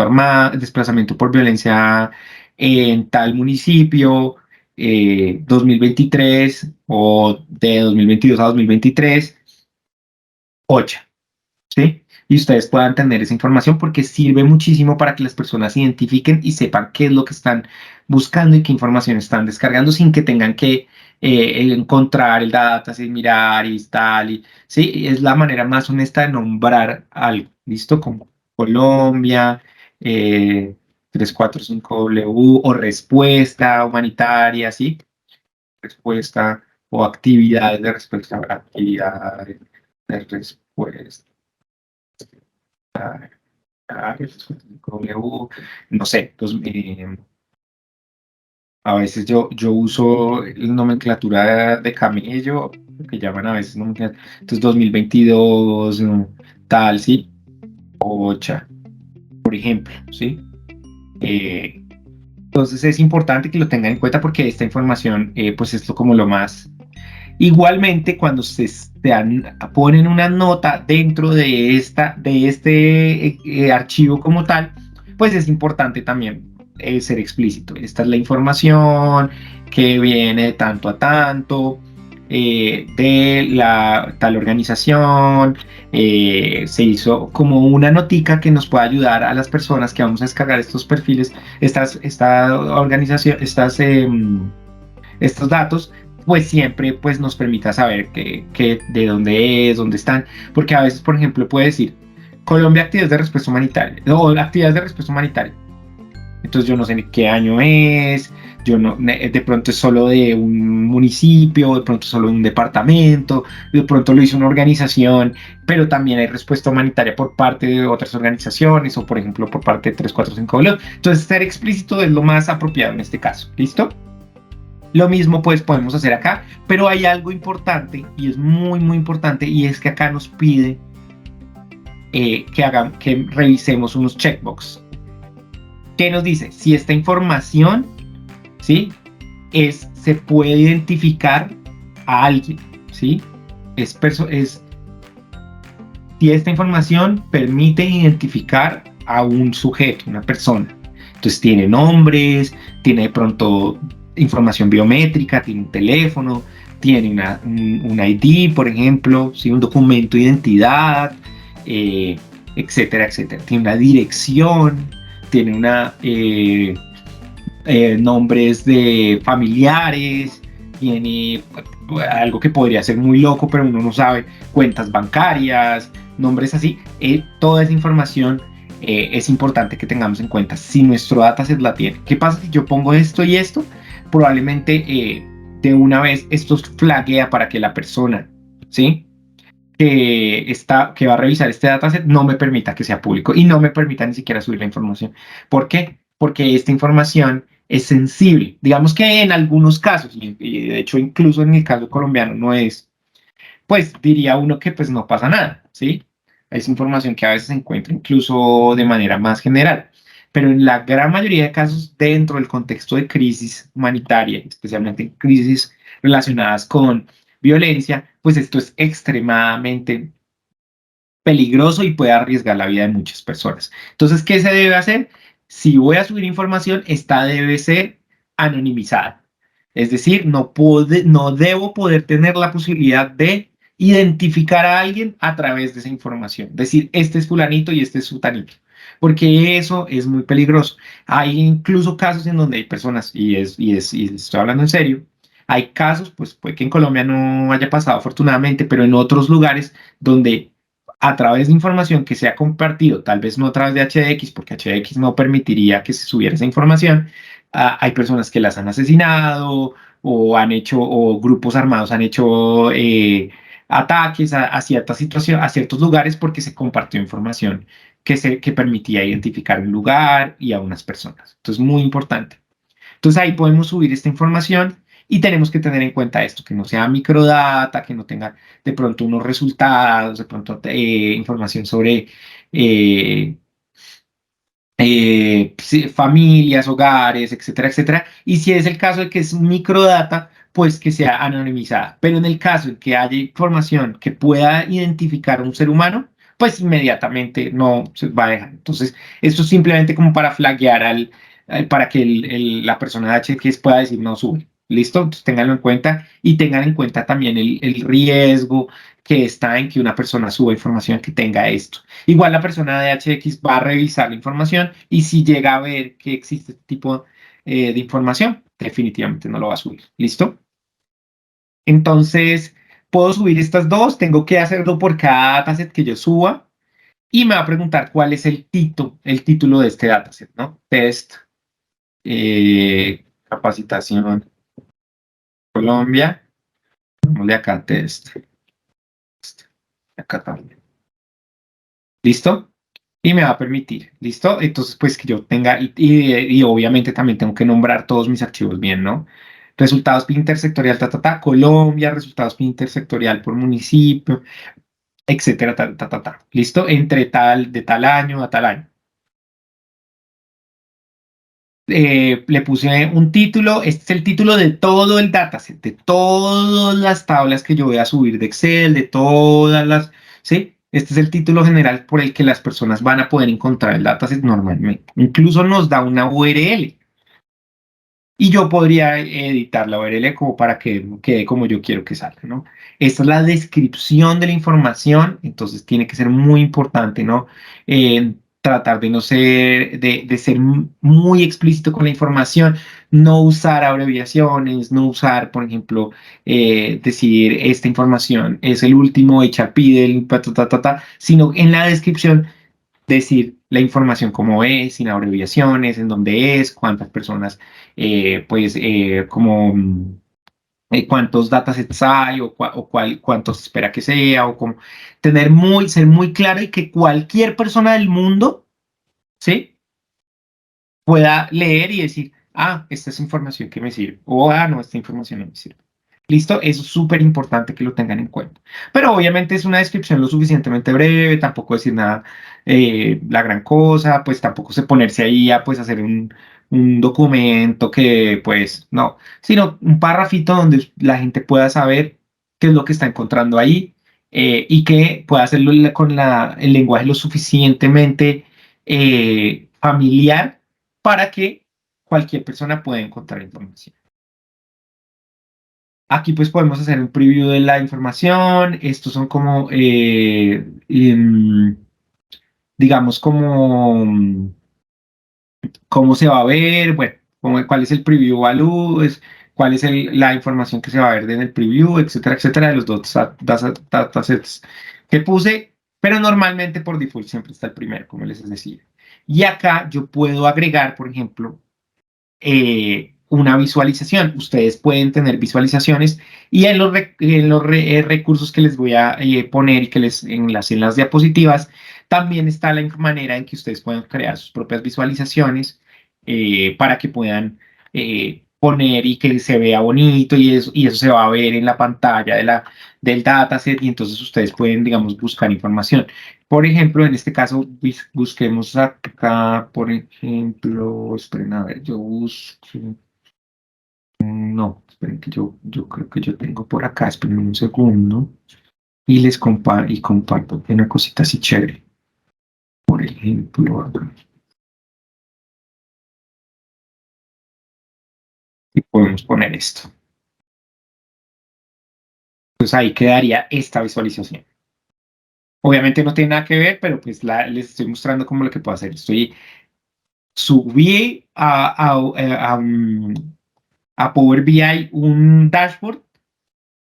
armado, desplazamiento por violencia en tal municipio, 2023 o de 2022 a 2023, 8. ¿Sí? Y ustedes puedan tener esa información porque sirve muchísimo para que las personas identifiquen y sepan qué es lo que están buscando y qué información están descargando sin que tengan que encontrar el dataset, mirar y tal. Sí, es la manera más honesta de nombrar algo, ¿listo? Como Colombia, 345W o respuesta humanitaria, ¿sí? Respuesta o actividades de respuesta, actividades de respuesta. No sé, a veces yo uso la nomenclatura de camello, que llaman a veces nomenclatura, entonces 2022, tal, sí, ocha, por ejemplo, ¿sí? Entonces es importante que lo tengan en cuenta porque esta información, pues es como lo más. Igualmente, cuando ponen una nota dentro de este archivo como tal, pues es importante también ser explícito. Esta es la información que viene de tanto a tanto, de la tal organización. Se hizo como una notica que nos pueda ayudar a las personas que vamos a descargar estos perfiles, esta organización, estos datos, pues siempre pues nos permita saber de dónde es, dónde están, porque a veces, por ejemplo, puede decir Colombia actividades de respuesta humanitaria o actividades de respuesta humanitaria. Entonces yo no sé qué año es, yo no, de pronto es solo de un municipio, de pronto solo de un departamento, de pronto lo hizo una organización, pero también hay respuesta humanitaria por parte de otras organizaciones o por ejemplo por parte de 345W. Entonces ser explícito es lo más apropiado en este caso, ¿listo? Lo mismo pues podemos hacer acá, pero hay algo importante y es muy muy importante y es que acá nos pide que revisemos unos checkbox. ¿Qué nos dice? Si esta información, ¿sí? Se puede identificar a alguien, ¿sí? Si esta información permite identificar a un sujeto, una persona. Entonces tiene nombres, tiene de pronto información biométrica, tiene un teléfono, tiene un ID, por ejemplo, ¿sí? Un documento de identidad, etcétera, etcétera. Tiene una dirección, tiene nombres de familiares, tiene algo que podría ser muy loco, pero uno no sabe, cuentas bancarias, nombres así. Toda esa información es importante que tengamos en cuenta si nuestro dataset la tiene. ¿Qué pasa si yo pongo esto y esto? Probablemente de una vez esto flaguea para que la persona, ¿sí? Que va a revisar este dataset no me permita que sea público y no me permita ni siquiera subir la información. ¿Por qué? Porque esta información es sensible. Digamos que en algunos casos, y de hecho incluso en el caso colombiano no es, pues diría uno que pues no pasa nada, ¿sí? Es información que a veces se encuentra incluso de manera más general. Pero en la gran mayoría de casos, dentro del contexto de crisis humanitaria, especialmente crisis relacionadas con violencia, pues esto es extremadamente peligroso y puede arriesgar la vida de muchas personas. Entonces, ¿qué se debe hacer? Si voy a subir información, esta debe ser anonimizada. Es decir, no debo poder tener la posibilidad de identificar a alguien a través de esa información. Decir, este es fulanito y este es sutanito. Porque eso es muy peligroso. Hay incluso casos en donde hay personas, y estoy hablando en serio, hay casos, pues puede que en Colombia no haya pasado afortunadamente, pero en otros lugares donde a través de información que se ha compartido, tal vez no a través de HDX, porque HDX no permitiría que se subiera esa información, hay personas que las han asesinado o han hecho, o grupos armados han hecho ataques a ciertas situaciones, a ciertos lugares porque se compartió información que permitía identificar un lugar y a unas personas. Entonces, muy importante. Entonces ahí podemos subir esta información y tenemos que tener en cuenta esto, que no sea microdata, que no tenga de pronto unos resultados, de pronto información sobre eh, sí, familias, hogares, etcétera, etcétera. Y si es el caso de que es microdata, pues que sea anonimizada. Pero en el caso en que haya información que pueda identificar a un ser humano, pues inmediatamente no se va a dejar. Entonces, esto es simplemente como para flaguear para que la persona de HX pueda decir no sube. ¿Listo? Entonces, ténganlo en cuenta y tengan en cuenta también el riesgo que está en que una persona suba información que tenga esto. Igual la persona de HX va a revisar la información y si llega a ver que existe este tipo de información, definitivamente no lo va a subir. ¿Listo? Entonces, puedo subir estas dos, tengo que hacerlo por cada dataset que yo suba y me va a preguntar cuál es el título de este dataset, ¿no? Test, capacitación Colombia, ponle acá test, acá también. ¿Listo? Y me va a permitir, ¿listo? Entonces, pues que yo tenga, y obviamente también tengo que nombrar todos mis archivos bien, ¿no? Resultados intersectorial, Colombia, resultados intersectorial por municipio, etcétera, ¿listo? Entre de tal año a tal año. Le puse un título, este es el título de todo el dataset, de todas las tablas que yo voy a subir de Excel, de todas las, ¿sí? Este es el título general por el que las personas van a poder encontrar el dataset normalmente. Incluso nos da una URL. Y yo podría editar la URL como para que quede como yo quiero que salga, ¿no? Esta es la descripción de la información, entonces tiene que ser muy importante, ¿no? Tratar de no ser, de ser muy explícito con la información, no usar abreviaciones, no usar, por ejemplo, decir esta información es el último HRP del sino en la descripción decir la información como es, sin abreviaciones, en dónde es, cuántas personas, como cuántos datasets hay cuántos espera que sea, o como ser muy claro y que cualquier persona del mundo, ¿sí? Pueda leer y decir, ah, esta es información que me sirve, o ah, no, esta información no me sirve. ¿Listo? Eso es súper importante que lo tengan en cuenta. Pero obviamente es una descripción lo suficientemente breve, tampoco decir nada, la gran cosa, pues tampoco se ponerse ahí a pues hacer un documento que pues no, sino un párrafito donde la gente pueda saber qué es lo que está encontrando ahí, y que pueda hacerlo con el lenguaje lo suficientemente familiar para que cualquier persona pueda encontrar información. Aquí pues podemos hacer un preview de la información. Estos son como, digamos, cómo se va a ver, bueno, cuál es el preview value, cuál es la información que se va a ver en el preview, etcétera, etcétera, de los dos datasets que puse, pero normalmente por default siempre está el primero, como les decía. Y acá yo puedo agregar, por ejemplo, una visualización. Ustedes pueden tener visualizaciones y en los recursos que les voy a poner y que les enlacen las diapositivas, también está la manera en que ustedes pueden crear sus propias visualizaciones, para que puedan poner y que se vea bonito y eso se va a ver en la pantalla del dataset y entonces ustedes pueden, digamos, buscar información. Por ejemplo, en este caso, busquemos acá, por ejemplo, esperen a ver, yo busco, no, esperen que yo creo que yo tengo por acá, esperen un segundo, y comparto una cosita así chévere. Por ejemplo, acá. Y podemos poner esto. Entonces ahí quedaría esta visualización. Obviamente no tiene nada que ver, pero pues les estoy mostrando cómo lo que puedo hacer. Subí a Power BI un dashboard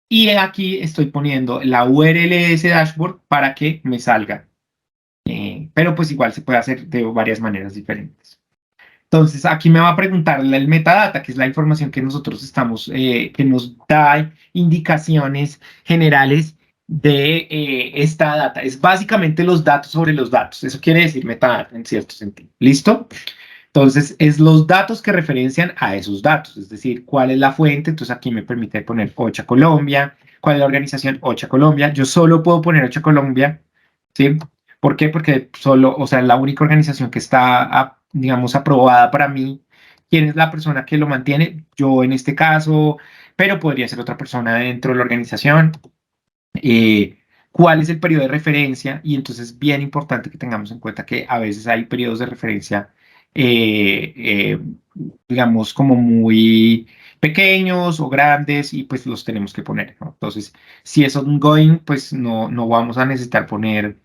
y aquí estoy poniendo la URL de ese dashboard para que me salga. Pero pues igual se puede hacer de varias maneras diferentes. Entonces aquí me va a preguntar el metadata, que es la información que nosotros que nos da indicaciones generales de esta data. Es básicamente los datos sobre los datos. Eso quiere decir metadata en cierto sentido. ¿Listo? Entonces, es los datos que referencian a esos datos, es decir, cuál es la fuente. Entonces, aquí me permite poner OCHA Colombia, cuál es la organización OCHA Colombia. Yo solo puedo poner OCHA Colombia, ¿sí? ¿Por qué? Porque solo, o sea, es la única organización que está, digamos, aprobada para mí. ¿Quién es la persona que lo mantiene? Yo en este caso, pero podría ser otra persona dentro de la organización. Eh, cuál es el periodo de referencia, y entonces es bien importante que tengamos en cuenta que a veces hay periodos de referencia, eh, eh, digamos, como muy pequeños o grandes, y pues los tenemos que poner, ¿no? Entonces, si es ongoing, pues no vamos a necesitar poner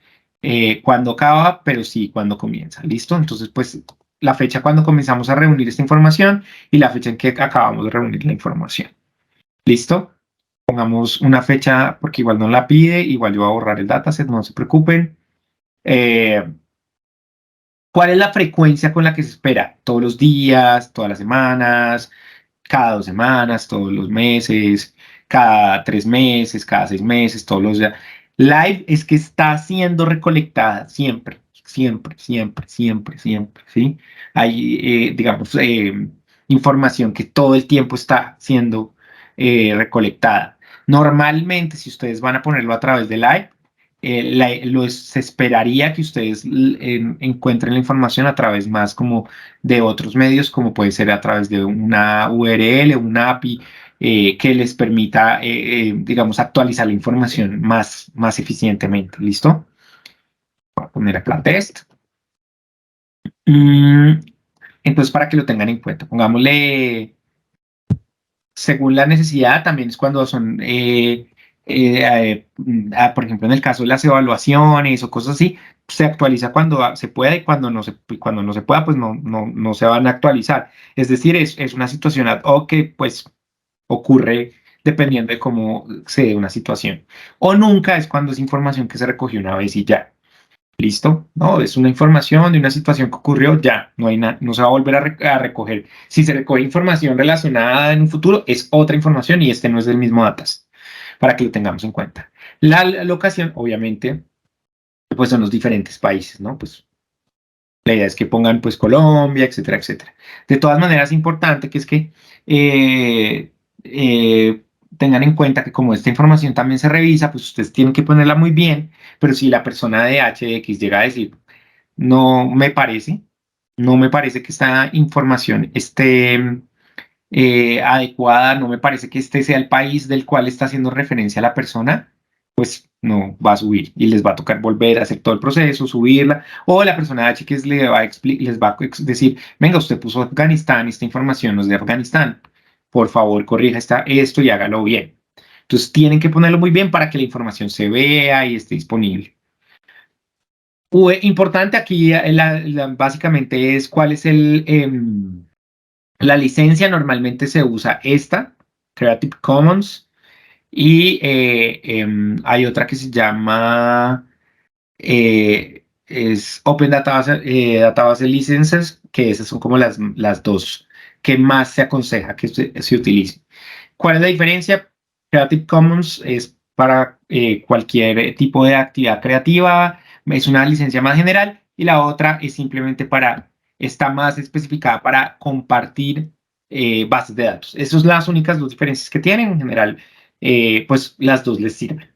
cuándo acaba, pero sí cuándo comienza, ¿listo? Entonces, pues la fecha cuando comenzamos a reunir esta información y la fecha en que acabamos de reunir la información, ¿listo? Pongamos una fecha porque igual no la pide, igual yo voy a borrar el dataset, no se preocupen. Eh, ¿Cuál es la frecuencia con la que se espera? ¿Todos los días, todas las semanas, cada 2 semanas, todos los meses, cada 3 meses, cada 6 meses, todos los días? Live es que está siendo recolectada siempre, siempre, siempre, siempre, siempre, ¿sí? Hay, digamos, información que todo el tiempo está siendo recolectada. Normalmente, si ustedes van a ponerlo a través de Live, se esperaría que ustedes encuentren la información a través más como de otros medios, como puede ser a través de una URL, una API, que les permita, digamos, actualizar la información más eficientemente. ¿Listo? Voy a poner acá test. Mm, entonces, para que lo tengan en cuenta, pongámosle según la necesidad, también es cuando son, por ejemplo, en el caso de las evaluaciones o cosas así, se actualiza cuando se pueda, y cuando no se pueda, pues no se van a actualizar. Es decir, es una situación ad hoc que pues ocurre dependiendo de cómo se dé una situación. O nunca es cuando es información que se recogió una vez y ya. ¿Listo? No, es una información de una situación que ocurrió, ya, no hay nada, no se va a volver a recoger. Si se recoge información relacionada en un futuro, es otra información y este no es del mismo datas, para que lo tengamos en cuenta. La locación, obviamente, pues son los diferentes países, ¿no? Pues la idea es que pongan pues Colombia, etcétera, etcétera. De todas maneras, importante que es que eh, eh, tengan en cuenta que como esta información también se revisa, pues ustedes tienen que ponerla muy bien, pero si la persona de HX llega a decir, no me parece, no me parece que esta información esté adecuada, no me parece que este sea el país del cual está haciendo referencia la persona, pues no va a subir y les va a tocar volver a hacer todo el proceso, subirla, o la persona H que les va a decir, venga, usted puso Afganistán, esta información no es de Afganistán, por favor corrija esto y hágalo bien. Entonces tienen que ponerlo muy bien para que la información se vea y esté disponible. Importante aquí, básicamente es cuál es la licencia. Normalmente se usa esta, Creative Commons, y hay otra que se llama es Open Database Licenses, que esas son como las dos que más se aconseja que se utilicen. ¿Cuál es la diferencia? Creative Commons es para cualquier tipo de actividad creativa, es una licencia más general, y la otra es simplemente está más especificada para compartir bases de datos. Esas son las únicas dos diferencias que tienen. En general, pues las dos les sirven.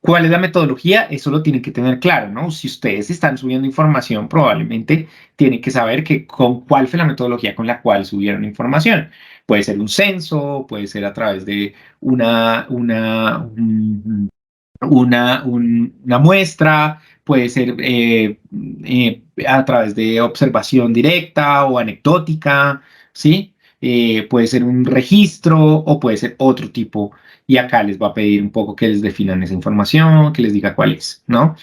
¿Cuál es la metodología? Eso lo tienen que tener claro, ¿no? Si ustedes están subiendo información, probablemente tienen que saber cuál fue la metodología con la cual subieron información. Puede ser un censo, puede ser a través de una muestra, puede ser a través de observación directa o anecdótica, ¿sí? Puede ser un registro o puede ser otro tipo, y acá les va a pedir un poco que les definan esa información, que les diga cuál es, ¿no?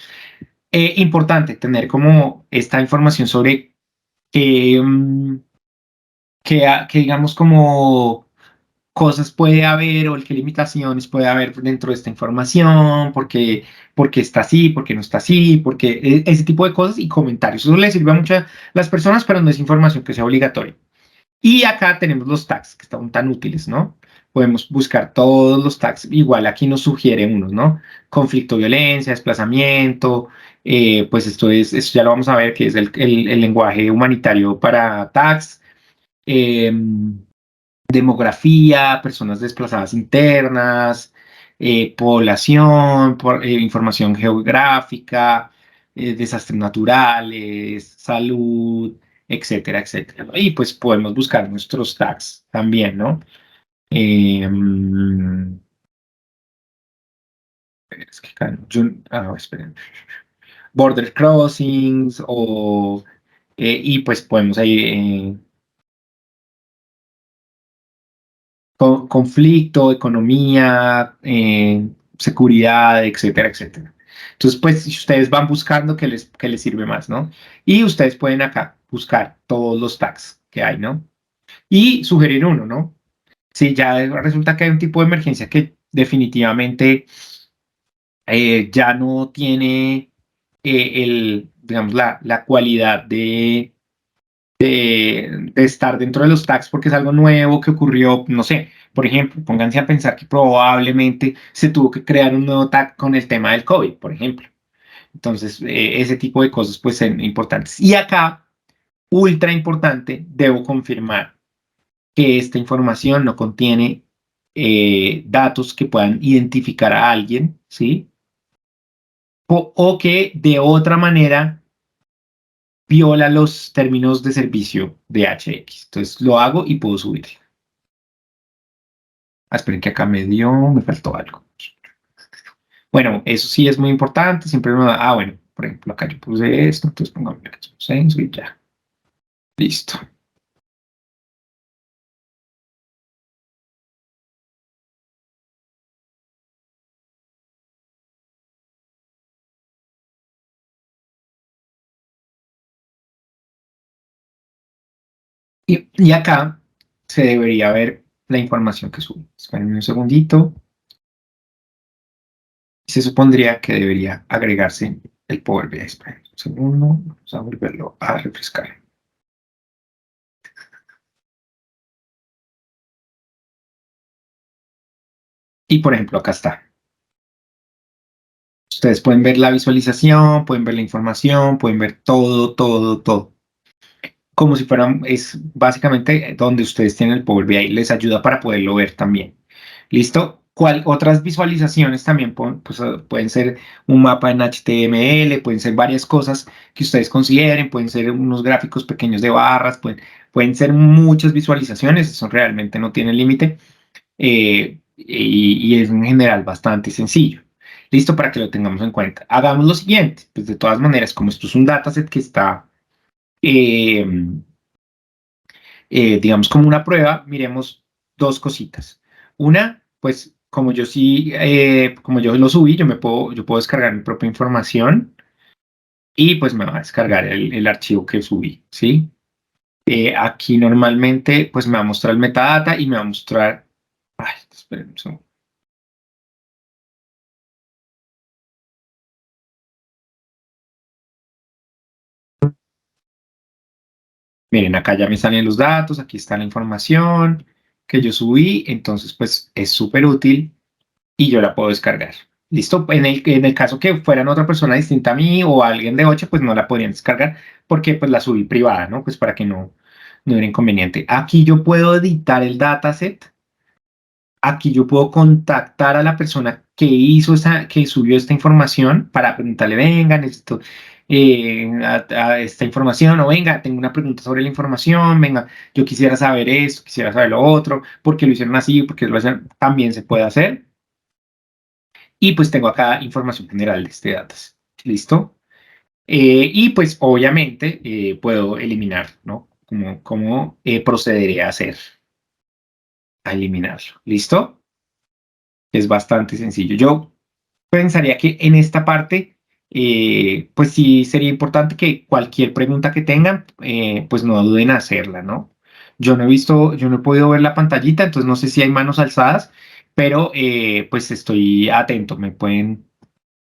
Importante tener como esta información sobre qué, que digamos como cosas puede haber o qué limitaciones puede haber dentro de esta información, porque está así, porque no está así, porque ese tipo de cosas y comentarios. Eso le sirve a muchas las personas, pero no es información que sea obligatoria. Y acá tenemos los tags que están tan útiles, ¿no? Podemos buscar todos los tags. Igual aquí nos sugiere unos, ¿no? Conflicto, violencia, desplazamiento. Pues esto ya lo vamos a ver, que es el lenguaje humanitario para tags. Demografía, personas desplazadas internas, población, información geográfica, desastres naturales, salud, etcétera, etcétera, ¿no? Y pues podemos buscar nuestros tags también, ¿no? Es que acá, esperen. Border crossings y pues podemos ahí conflicto, economía, seguridad, etcétera, etcétera. Entonces, pues, si ustedes van buscando qué les sirve más, ¿no? Y ustedes pueden acá buscar todos los tags que hay, ¿no? Y sugerir uno, ¿no? Si ya resulta que hay un tipo de emergencia que definitivamente ya no tiene digamos, la cualidad de estar dentro de los tags porque es algo nuevo que ocurrió, no sé, por ejemplo, pónganse a pensar que probablemente se tuvo que crear un nuevo tag con el tema del COVID, por ejemplo. Entonces, ese tipo de cosas pues son importantes. Y acá, ultra importante, debo confirmar que esta información no contiene datos que puedan identificar a alguien, ¿sí? O que de otra manera viola los términos de servicio de HX. Entonces lo hago y puedo subir. Esperen que acá me faltó algo. Bueno, eso sí es muy importante. Siempre me da, bueno, por ejemplo, acá yo puse esto, entonces pongamos el censo y ya. Listo. Y acá se debería ver la información que sube. Esperen un segundito. Se supondría que debería agregarse el Power BI. Esperen un segundo. Vamos a volverlo a refrescar. Y por ejemplo, acá está. Ustedes pueden ver la visualización, pueden ver la información, pueden ver todo, todo, todo. Como si fueran, es básicamente donde ustedes tienen el Power BI, les ayuda para poderlo ver también. ¿Listo? Otras visualizaciones también pues, pueden ser un mapa en HTML, pueden ser varias cosas que ustedes consideren, pueden ser unos gráficos pequeños de barras, pueden ser muchas visualizaciones, eso realmente no tiene límite y es en general bastante sencillo. Listo para que lo tengamos en cuenta. Hagamos lo siguiente, pues de todas maneras, como esto es un dataset que está, eh, digamos, como una prueba, miremos dos cositas. Una, pues como yo lo subí, yo puedo descargar mi propia información y pues me va a descargar el archivo que subí, ¿sí? Aquí normalmente pues me va a mostrar el metadata y me va a mostrar, ay, esperen un segundo. Miren, acá ya me salen los datos, aquí está la información que yo subí, entonces pues es súper útil y yo la puedo descargar. ¿Listo? En el caso que fueran otra persona distinta a mí o alguien de 8, pues no la podrían descargar porque pues la subí privada, ¿no? Pues para que no hubiera inconveniente. Aquí yo puedo editar el dataset. Aquí yo puedo contactar a la persona que subió esta información para preguntarle, venga, necesito a esta información, o venga, tengo una pregunta sobre la información, venga, yo quisiera saber esto, quisiera saber lo otro, por qué lo hicieron así, por qué lo hacen, también se puede hacer. Y pues tengo acá información general de este datas. ¿Listo? Y pues obviamente puedo eliminar, ¿no? ¿Cómo procederé a hacer? A eliminarlo. ¿Listo? Es bastante sencillo. Yo pensaría que en esta parte, pues sí sería importante que cualquier pregunta que tengan, pues no duden en hacerla, ¿no? Yo no he podido ver la pantallita, entonces no sé si hay manos alzadas, pero pues estoy atento, me pueden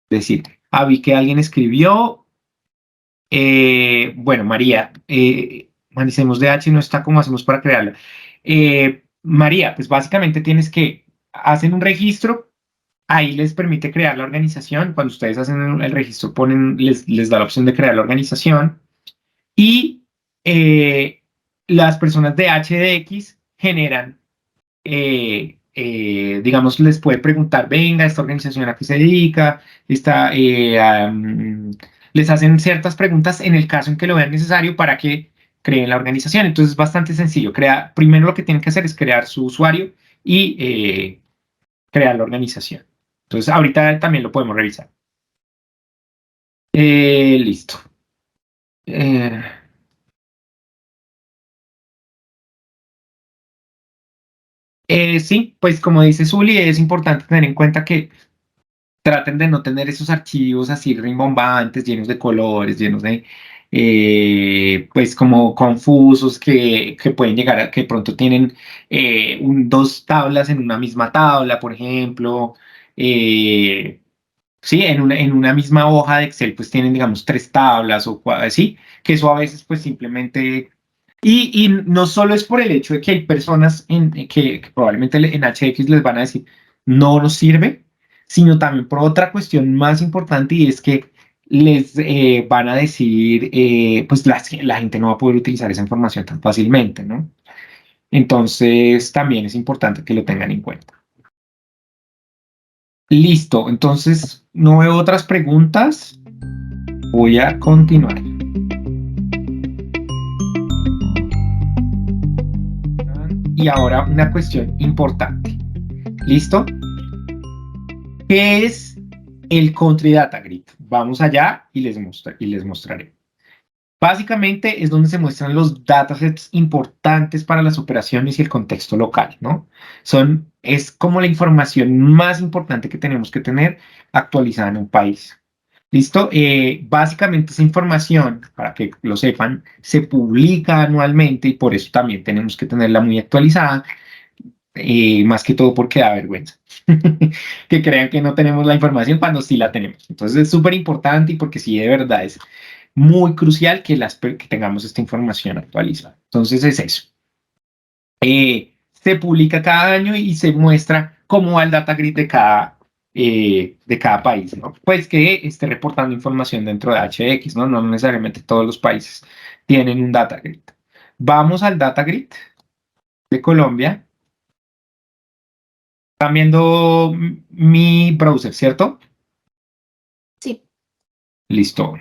decir. Ah, vi que alguien escribió, bueno, María, Manicemos de H no está como hacemos para crearla. María, pues básicamente tienes que hacen un registro. Ahí les permite crear la organización. Cuando ustedes hacen el registro, les da la opción de crear la organización. Y las personas de HDX generan, digamos, les puede preguntar, venga, esta organización a qué se dedica, les hacen ciertas preguntas en el caso en que lo vean necesario para que creen la organización. Entonces es bastante sencillo. Primero lo que tienen que hacer es crear su usuario y crear la organización. Entonces, ahorita también lo podemos revisar. Listo. Eh, sí, pues como dice Zuli, es importante tener en cuenta que traten de no tener esos archivos así rimbombantes, llenos de colores, llenos de, pues como confusos, que pueden llegar a que pronto tienen dos tablas en una misma tabla, por ejemplo. eh, Sí, en una misma hoja de Excel, pues tienen, digamos, tres tablas o así, que eso a veces, pues simplemente. Y no solo es por el hecho de que hay personas que probablemente en HX les van a decir no nos sirve, sino también por otra cuestión más importante y es que les van a decir, pues la gente no va a poder utilizar esa información tan fácilmente, ¿no? Entonces, también es importante que lo tengan en cuenta. Listo, entonces no veo otras preguntas. Voy a continuar. Y ahora una cuestión importante. ¿Listo? ¿Qué es el Country Data Grid? Vamos allá y les mostraré. Básicamente es donde se muestran los datasets importantes para las operaciones y el contexto local, ¿no? Es como la información más importante que tenemos que tener actualizada en un país. ¿Listo? Básicamente esa información, para que lo sepan, se publica anualmente y por eso también tenemos que tenerla muy actualizada, más que todo porque da vergüenza que crean que no tenemos la información cuando sí la tenemos. Entonces es súper importante y porque sí de verdad es muy crucial que tengamos esta información actualizada. Entonces es eso. Se publica cada año y se muestra cómo va el data grid de cada país, ¿no? Pues que esté reportando información dentro de HX, ¿no? No necesariamente todos los países tienen un data grid. Vamos al data grid de Colombia. Están viendo mi browser, ¿cierto? Sí. Listo.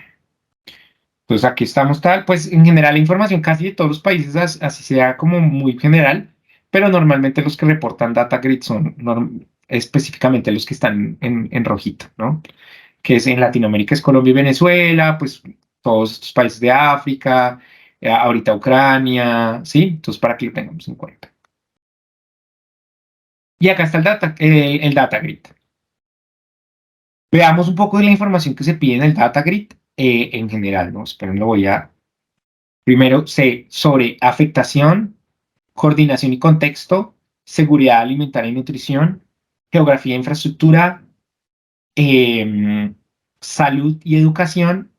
Entonces aquí estamos tal, pues en general la información casi de todos los países así sea como muy general, pero normalmente los que reportan data grid son específicamente los que están en rojito, ¿no? Que es en Latinoamérica es Colombia y Venezuela, pues todos estos países de África, ahorita Ucrania, ¿sí? Entonces para que lo tengamos en cuenta. Y acá está el data grid. Veamos un poco de la información que se pide en el data grid en general, ¿no? Esperen, lo voy a. Primero, sobre afectación, coordinación y contexto, seguridad alimentaria y nutrición, geografía e infraestructura, em, salud y educación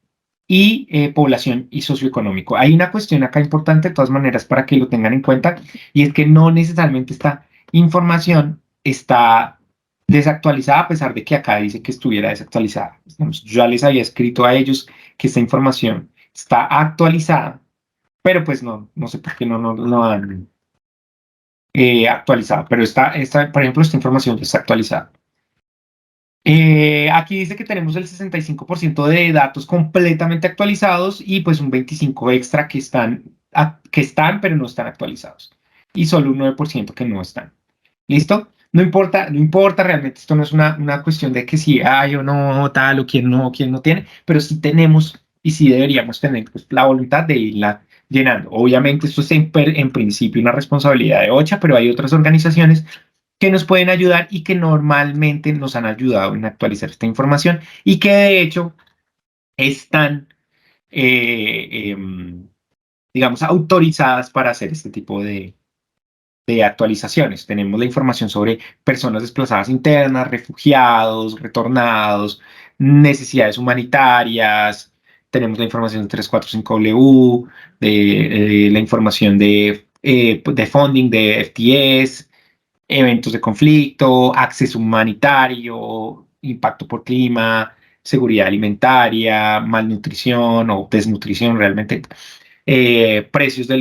y población y socioeconómico. Hay una cuestión acá importante de todas maneras para que lo tengan en cuenta y es que no necesariamente esta información está desactualizada a pesar de que acá dice que estuviera desactualizada. Digamos, yo ya les había escrito a ellos que esta información está actualizada, pero pues no sé por qué no han actualizado, pero por ejemplo, esta información ya está actualizada. Aquí dice que tenemos el 65% de datos completamente actualizados y pues un 25% extra que están, pero no están actualizados. Y solo un 9% que no están. ¿Listo? No importa realmente, esto no es una cuestión de que si hay o no, tal, o quién no tiene, pero sí tenemos y sí deberíamos tener pues, la voluntad de irla llenando. Obviamente esto es en principio una responsabilidad de OCHA, pero hay otras organizaciones que nos pueden ayudar y que normalmente nos han ayudado en actualizar esta información y que de hecho están, digamos, autorizadas para hacer este tipo de actualizaciones. Tenemos la información sobre personas desplazadas internas, refugiados, retornados, necesidades humanitarias. Tenemos la información de 345W, de la información de funding de FTS, eventos de conflicto, acceso humanitario, impacto por clima, seguridad alimentaria, malnutrición o desnutrición realmente, precios de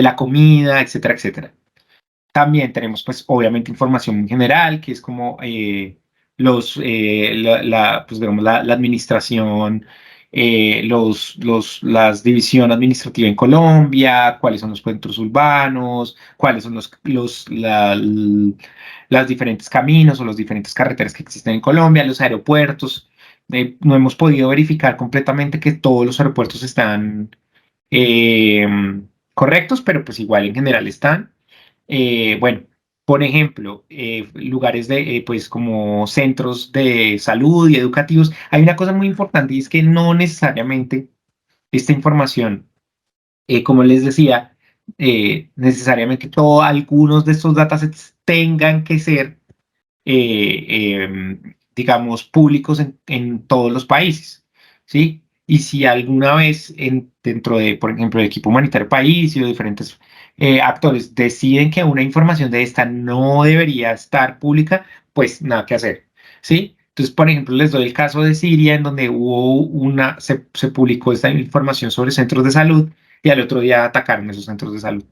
la comida, etcétera, etcétera. También tenemos, pues, obviamente información en general, que es como pues, digamos, la administración las división administrativa en Colombia, cuáles son los centros urbanos, cuáles son las diferentes caminos o las diferentes carreteras que existen en Colombia, los aeropuertos. No hemos podido verificar completamente que todos los aeropuertos están eh, correctos, pero pues igual en general están. Bueno, por ejemplo, lugares pues como centros de salud y educativos. Hay una cosa muy importante y es que no necesariamente esta información, como les decía, necesariamente algunos de estos datasets tengan que ser digamos, públicos en todos los países, ¿sí? Y si alguna vez dentro de, por ejemplo, el equipo humanitario país y los diferentes actores deciden que una información de esta no debería estar pública, pues nada que hacer, ¿sí? Entonces, por ejemplo, les doy el caso de Siria, en donde se publicó esta información sobre centros de salud y al otro día atacaron esos centros de salud,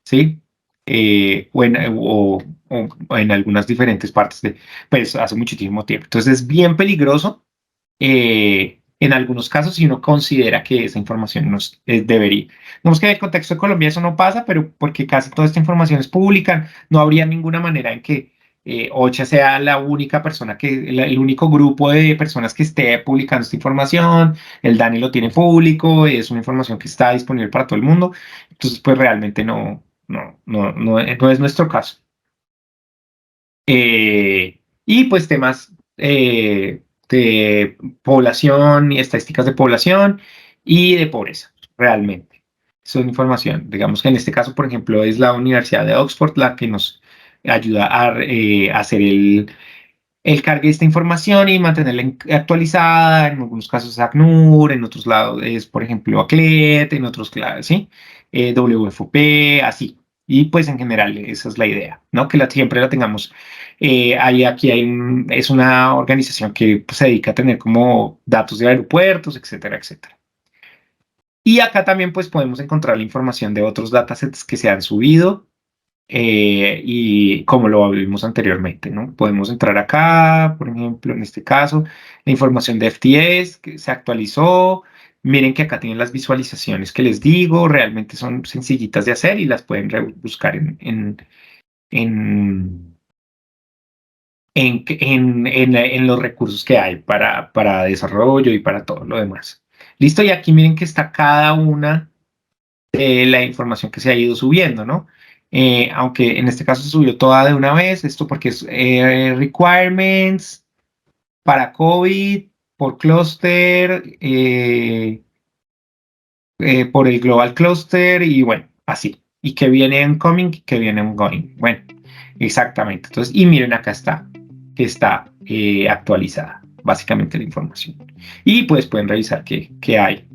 ¿sí? O en algunas diferentes partes pues hace muchísimo tiempo. Entonces es bien peligroso en algunos casos si uno considera que esa información no debería. Digamos que en el contexto de Colombia eso no pasa, pero porque casi toda esta información es pública, no habría ninguna manera en que OCHA sea la única persona el único grupo de personas que esté publicando esta información. El DANE lo tiene público, es una información que está disponible para todo el mundo. Entonces, pues realmente no es nuestro caso. Y pues temas de población y estadísticas de población y de pobreza, realmente. Son información. Digamos que en este caso, por ejemplo, es la Universidad de Oxford la que nos ayuda a hacer el cargue de esta información y mantenerla actualizada. En algunos casos es ACNUR, en otros lados es, por ejemplo, ACLED, en otros, ¿sí? WFP, así. Y pues en general esa es la idea, ¿no? Que siempre la tengamos. Es una organización que pues, se dedica a tener como datos de aeropuertos, etcétera, etcétera. Y acá también pues podemos encontrar la información de otros datasets que se han subido y como lo vimos anteriormente, ¿no? Podemos entrar acá, por ejemplo, en este caso, la información de FTS que se actualizó. Miren que acá tienen las visualizaciones que les digo, realmente son sencillitas de hacer y las pueden buscar en, en los recursos que hay para desarrollo y para todo lo demás. Listo, y aquí miren que está cada una de la información que se ha ido subiendo, ¿no? Aunque en este caso se subió toda de una vez, esto porque es requirements para COVID, por clúster, por el global cluster y bueno, así. Y que viene en coming, que viene en going. Bueno, exactamente. Entonces, y miren, acá está, que está actualizada, básicamente la información. Y pues pueden revisar qué hay.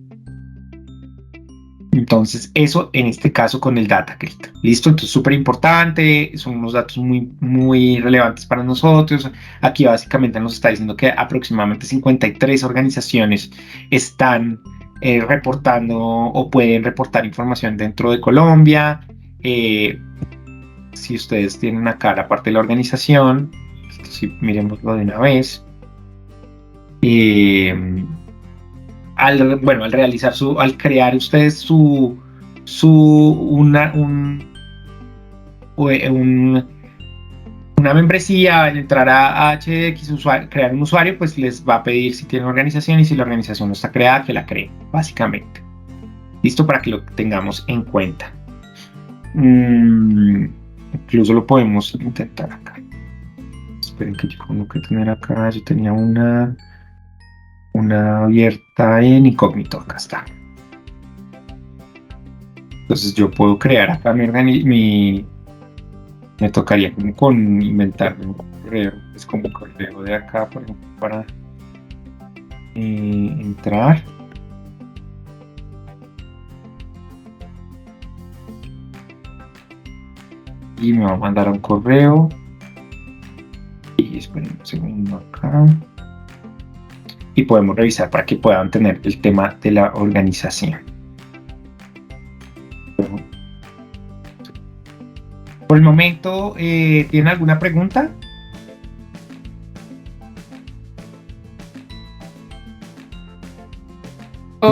Entonces, eso en este caso con el DataGrid. ¿Listo? Entonces, súper importante, son unos datos muy, muy relevantes para nosotros. Aquí básicamente nos está diciendo que aproximadamente 53 organizaciones están reportando o pueden reportar información dentro de Colombia. Si ustedes tienen acá la parte de la organización, si miremoslo de una vez. Al realizar al crear ustedes una membresía, al entrar a HX, crear un usuario, pues les va a pedir si tienen organización y si la organización no está creada, que la creen, básicamente. Listo, para que lo tengamos en cuenta. Incluso lo podemos intentar acá. Esperen que yo tengo que tener acá, yo tenía una abierta en incógnito, acá está. Entonces yo puedo crear acá me tocaría como inventar un correo, es como correo de acá, por ejemplo, para entrar. Y me va a mandar un correo. Y esperen un segundo acá. Y podemos revisar para que puedan tener el tema de la organización. Por el momento, ¿tienen alguna pregunta?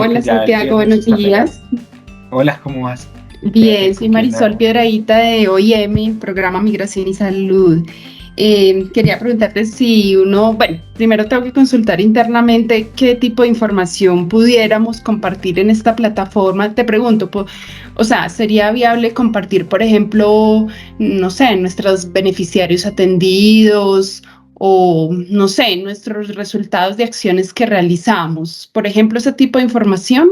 porque Hola ya el Santiago, viernes buenos está pegado. días. Hola, ¿cómo vas? Qué Bien, rico, soy qué Marisol no. Piedradita de OIM, Programa Migración y Salud. Quería preguntarte si bueno, primero tengo que consultar internamente qué tipo de información pudiéramos compartir en esta plataforma. Te pregunto, o sea, ¿sería viable compartir, por ejemplo, no sé, nuestros beneficiarios atendidos o, no sé, nuestros resultados de acciones que realizamos? Por ejemplo, ese tipo de información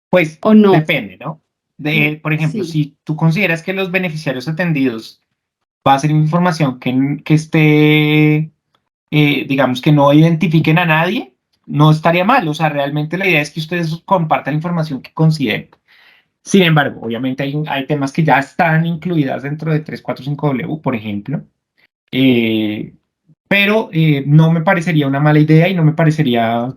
Pues o no. depende, ¿no? Por ejemplo, Sí. si tú consideras que los beneficiarios atendidos va a ser información que esté, digamos, que no identifiquen a nadie, no estaría mal. O sea, realmente la idea es que ustedes compartan la información que consideren. Sin embargo, obviamente hay temas que ya están incluidas dentro de 345W, por ejemplo. Eh, pero no me parecería una mala idea y no me parecería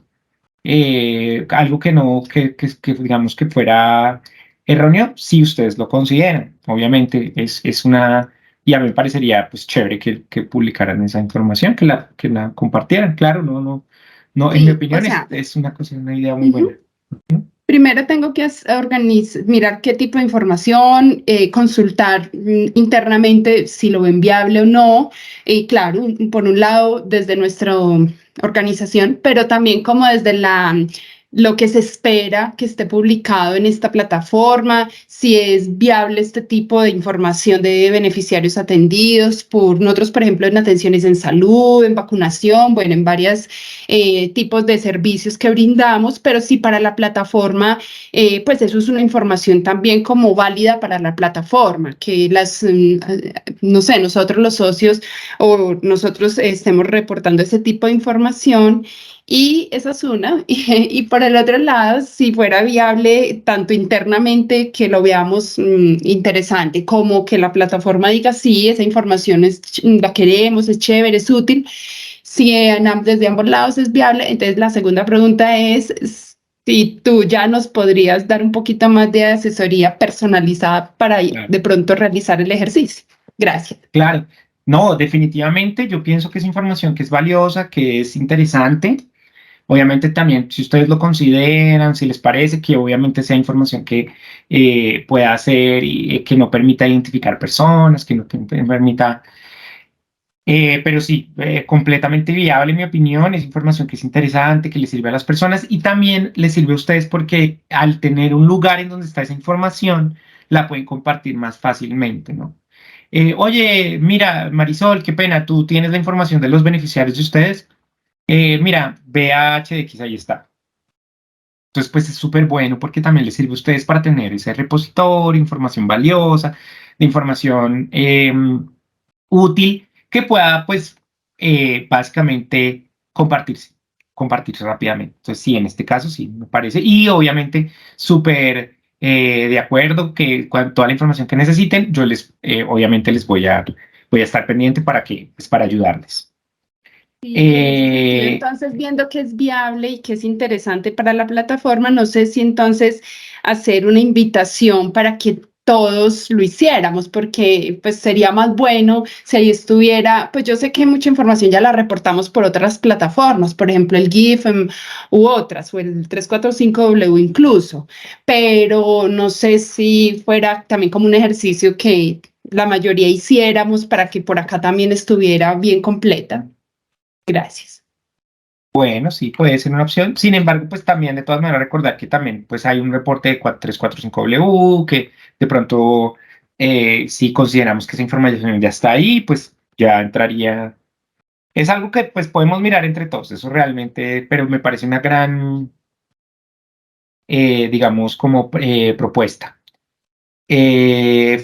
algo que no, que digamos que fuera erróneo si ustedes lo consideran. Obviamente es una, y a mí me parecería pues chévere que publicaran esa información, que la compartieran. Claro, no, en mi Sí, o opinión sea, es una cosa, una idea muy buena. ujú. Primero tengo que mirar qué tipo de información, consultar internamente si lo ven viable o no. Y claro, por un lado, desde nuestra organización, pero también como desde lo que se espera que esté publicado en esta plataforma, si es viable este tipo de información de beneficiarios atendidos por nosotros, por ejemplo, en atenciones en salud, en vacunación, bueno, en varios tipos de servicios que brindamos, pero sí para la plataforma, pues eso es una información también como válida para la plataforma, que no sé, nosotros los socios o nosotros estemos reportando ese tipo de información. Y esa es una. Y por el otro lado, si fuera viable tanto internamente que lo veamos interesante, como que la plataforma diga, sí, esa información la queremos, es chévere, es útil. Si desde ambos lados es viable, entonces la segunda pregunta es si tú ya nos podrías dar un poquito más de asesoría personalizada para Claro. de pronto realizar el ejercicio. Gracias. Claro, no, definitivamente yo pienso que es información que es valiosa, que es interesante. Obviamente también, si ustedes lo consideran, si les parece que obviamente sea información que pueda hacer y que no permita identificar personas, que no permita, pero sí, completamente viable en mi opinión, es información que es interesante, que le sirve a las personas y también les sirve a ustedes porque al tener un lugar en donde está esa información, la pueden compartir más fácilmente, ¿no? Oye, mira, Marisol, qué pena, tú tienes la información de los beneficiarios de ustedes. Mira, VHX, ahí está. Entonces, pues es súper bueno porque también les sirve a ustedes para tener ese repositorio, información valiosa, de información útil que pueda, pues, básicamente compartirse rápidamente. Entonces, sí, en este caso sí, me parece. Y obviamente, súper de acuerdo que toda la información que necesiten, yo obviamente voy a estar pendiente pues, para ayudarles. Y en ese sentido, Eh, entonces, viendo que es viable y que es interesante para la plataforma, no sé si entonces hacer una invitación para que todos lo hiciéramos, porque pues sería más bueno si ahí estuviera, pues yo sé que mucha información ya la reportamos por otras plataformas, por ejemplo el GIF u otras, o el 345W incluso, pero no sé si fuera también como un ejercicio que la mayoría hiciéramos para que por acá también estuviera bien completa. Gracias. Bueno, sí, puede ser una opción. Sin embargo, pues también de todas maneras recordar que también pues hay un reporte de 345W que de pronto si consideramos que esa información ya está ahí, pues ya entraría. Es algo que pues podemos mirar entre todos, eso realmente, pero me parece una gran, digamos, como propuesta.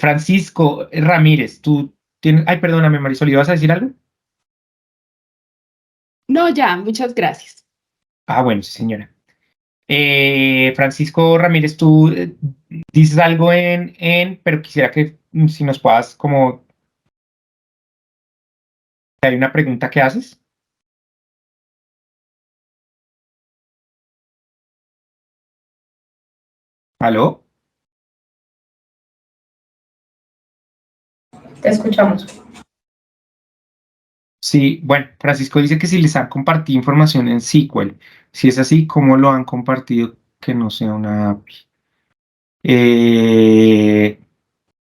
Francisco Ramírez, tú tienes, ay, perdóname, Marisol, ¿ibas a decir algo? No, ya, muchas gracias. Ah, bueno, sí, señora. Francisco Ramírez, tú dices algo pero quisiera que si nos puedas como, hay una pregunta que haces. ¿Aló? Te escuchamos. Sí, bueno, Francisco dice que si les han compartido información en SQL, si es así, ¿cómo lo han compartido que no sea una API?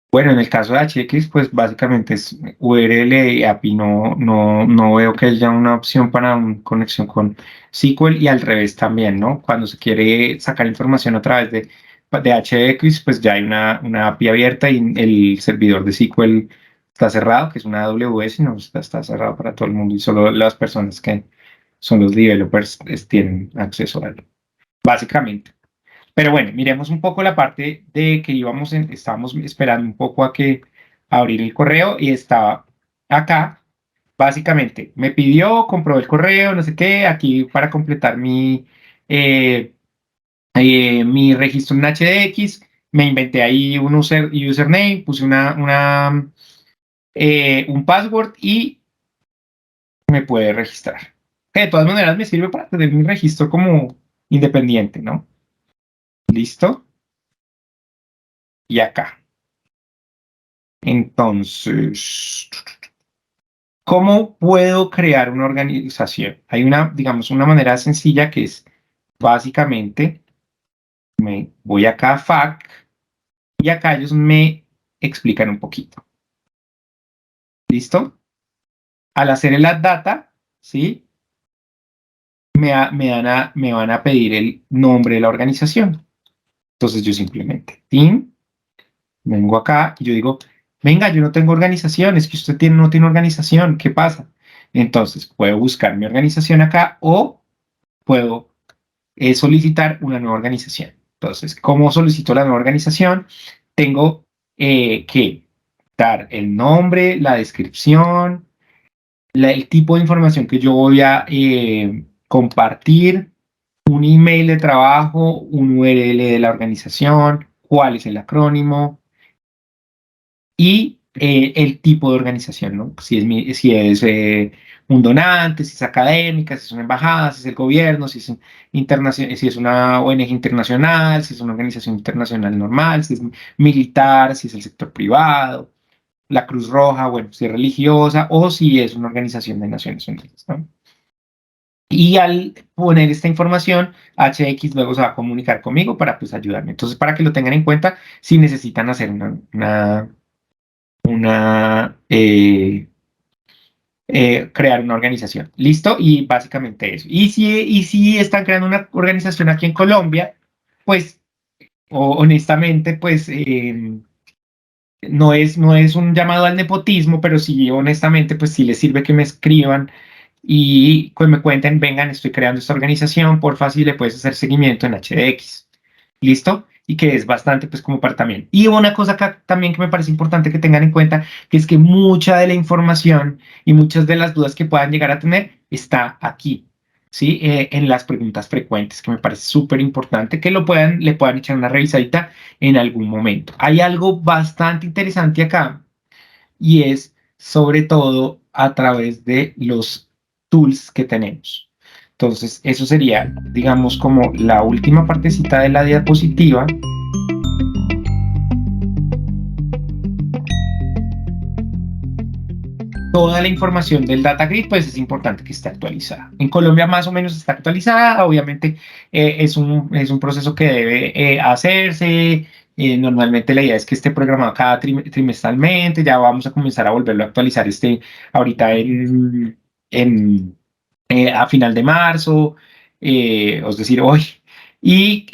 Bueno, en el caso de HX, pues básicamente es URL y API. No veo que haya una opción para una conexión con SQL y al revés también, ¿no? Cuando se quiere sacar información a través de HX, pues ya hay una API abierta y el servidor de SQL está cerrado, que es una AWS, y no está cerrado para todo el mundo y solo las personas que son los developers tienen acceso a él, básicamente. Pero bueno, miremos un poco la parte de que estábamos esperando un poco a que abrir el correo y estaba acá. Básicamente, me pidió, compró el correo, no sé qué, aquí para completar mi registro en HDX, me inventé ahí un username, puse un password y me puede registrar. Que de todas maneras me sirve para tener mi registro como independiente, ¿no? ¿Listo? Y acá. Entonces, ¿cómo puedo crear una organización? Hay digamos, una manera sencilla que es básicamente me voy acá a FAQ y acá ellos me explican un poquito. ¿Listo? Al hacer el add data, ¿sí? Me van a pedir el nombre de la organización. Entonces yo simplemente, team, vengo acá y yo digo, venga, yo no tengo organización, es que no tiene organización, ¿qué pasa? Entonces puedo buscar mi organización acá o puedo solicitar una nueva organización. Entonces, ¿cómo solicito la nueva organización? Tengo que dar el nombre, la descripción, el tipo de información que yo voy a compartir, un email de trabajo, un URL de la organización, cuál es el acrónimo, y el tipo de organización, ¿no? Si es un donante, si es académica, si es una embajada, si es el gobierno, si es una ONG internacional, si es una organización internacional normal, si es militar, si es el sector privado, la Cruz Roja, bueno, si es religiosa o si es una organización de Naciones Unidas, ¿no? Y al poner esta información, HX luego se va a comunicar conmigo para pues ayudarme. Entonces, para que lo tengan en cuenta, si necesitan hacer crear una organización. ¿Listo? Y básicamente eso. Y si están creando una organización aquí en Colombia, pues honestamente, pues no es un llamado al nepotismo, pero sí, honestamente, pues sí les sirve que me escriban y pues me cuenten, vengan, estoy creando esta organización, por fácil le puedes hacer seguimiento en HDX. ¿Listo? Y que es bastante, pues, como para también. Y una cosa también que me parece importante que tengan en cuenta, que es que mucha de la información y muchas de las dudas que puedan llegar a tener está aquí, ¿sí? En las preguntas frecuentes, que me parece súper importante que le puedan echar una revisadita en algún momento. Hay algo bastante interesante acá y es sobre todo a través de los tools que tenemos. Entonces, eso sería, digamos, como la última partecita de la diapositiva. Toda la información del data grid, pues es importante que esté actualizada. En Colombia más o menos está actualizada, obviamente es un proceso que debe hacerse. Normalmente la idea es que esté programado cada trimestralmente, ya vamos a comenzar a volverlo a actualizar ahorita a final de marzo, es decir, hoy. Y,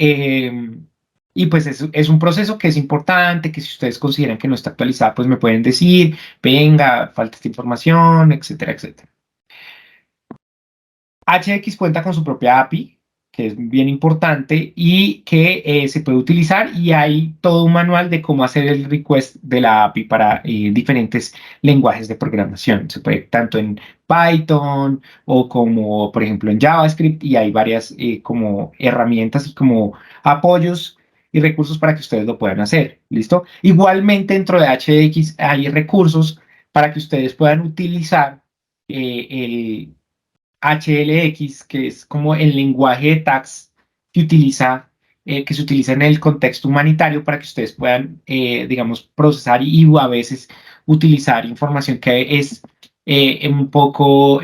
y pues es un proceso que es importante, que si ustedes consideran que no está actualizada, pues me pueden decir, venga, falta esta información, etcétera, etcétera. HX cuenta con su propia API, que es bien importante y que se puede utilizar y hay todo un manual de cómo hacer el request de la API para diferentes lenguajes de programación. Se puede tanto en Python o como, por ejemplo, en JavaScript y hay varias como herramientas y como apoyos y recursos para que ustedes lo puedan hacer. ¿Listo? Igualmente dentro de HX hay recursos para que ustedes puedan utilizar el HLX, que es como el lenguaje de tags que se utiliza en el contexto humanitario para que ustedes puedan, digamos, procesar y a veces utilizar información que es un poco,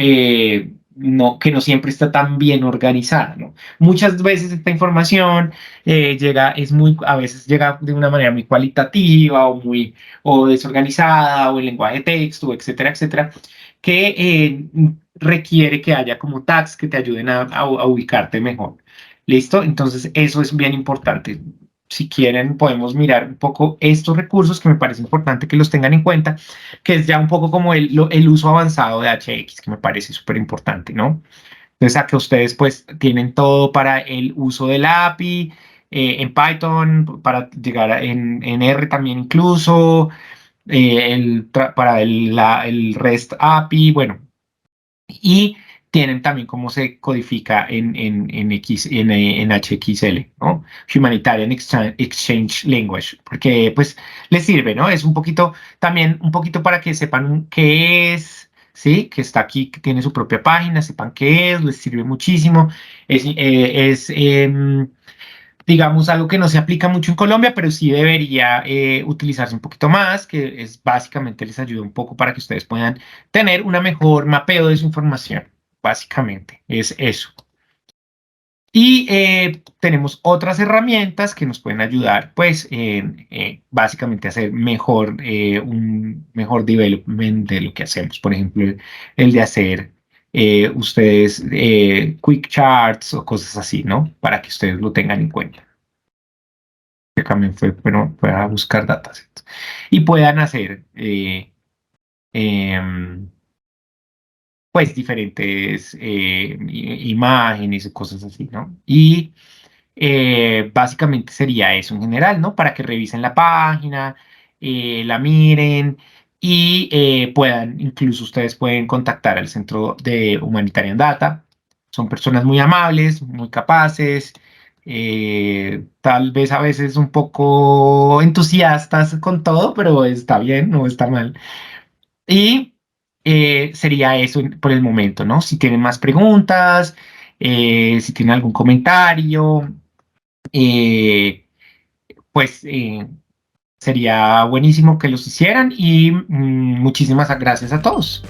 no, que no siempre está tan bien organizada, ¿no? Muchas veces esta información a veces llega de una manera muy cualitativa o desorganizada o en lenguaje de texto, etcétera, etcétera, que requiere que haya como tags que te ayuden a ubicarte mejor. ¿Listo? Entonces, eso es bien importante. Si quieren, podemos mirar un poco estos recursos que me parece importante que los tengan en cuenta, que es ya un poco como el uso avanzado de HX, que me parece súper importante, ¿no? Entonces, acá ustedes pues tienen todo para el uso del API, en Python, para llegar en R también incluso, para el REST API, bueno, y tienen también cómo se codifica en HXL, ¿no? Humanitarian Exchange Language, porque pues les sirve, ¿no? Es un poquito, también un poquito para que sepan qué es, ¿sí? Que está aquí, que tiene su propia página, sepan qué es, les sirve muchísimo. Digamos, algo que no se aplica mucho en Colombia, pero sí debería utilizarse un poquito más, que es básicamente les ayuda un poco para que ustedes puedan tener una mejor mapeo de su información. Básicamente es eso. Y tenemos otras herramientas que nos pueden ayudar, pues, en básicamente hacer un mejor development de lo que hacemos. Por ejemplo, el de hacer ustedes quick charts o cosas así, ¿no? Para que ustedes lo tengan en cuenta. Que también bueno, pueda buscar datasets. Y puedan hacer, em, pues, diferentes imágenes y cosas así, ¿no? Y básicamente sería eso en general, ¿no? Para que revisen la página, la miren y incluso ustedes pueden contactar al Centro de Humanitarian Data. Son personas muy amables, muy capaces, tal vez a veces un poco entusiastas con todo, pero está bien, no está mal. Y sería eso por el momento, ¿no? Si tienen más preguntas, si tienen algún comentario, eh, pues sería buenísimo que los hicieran y muchísimas gracias a todos.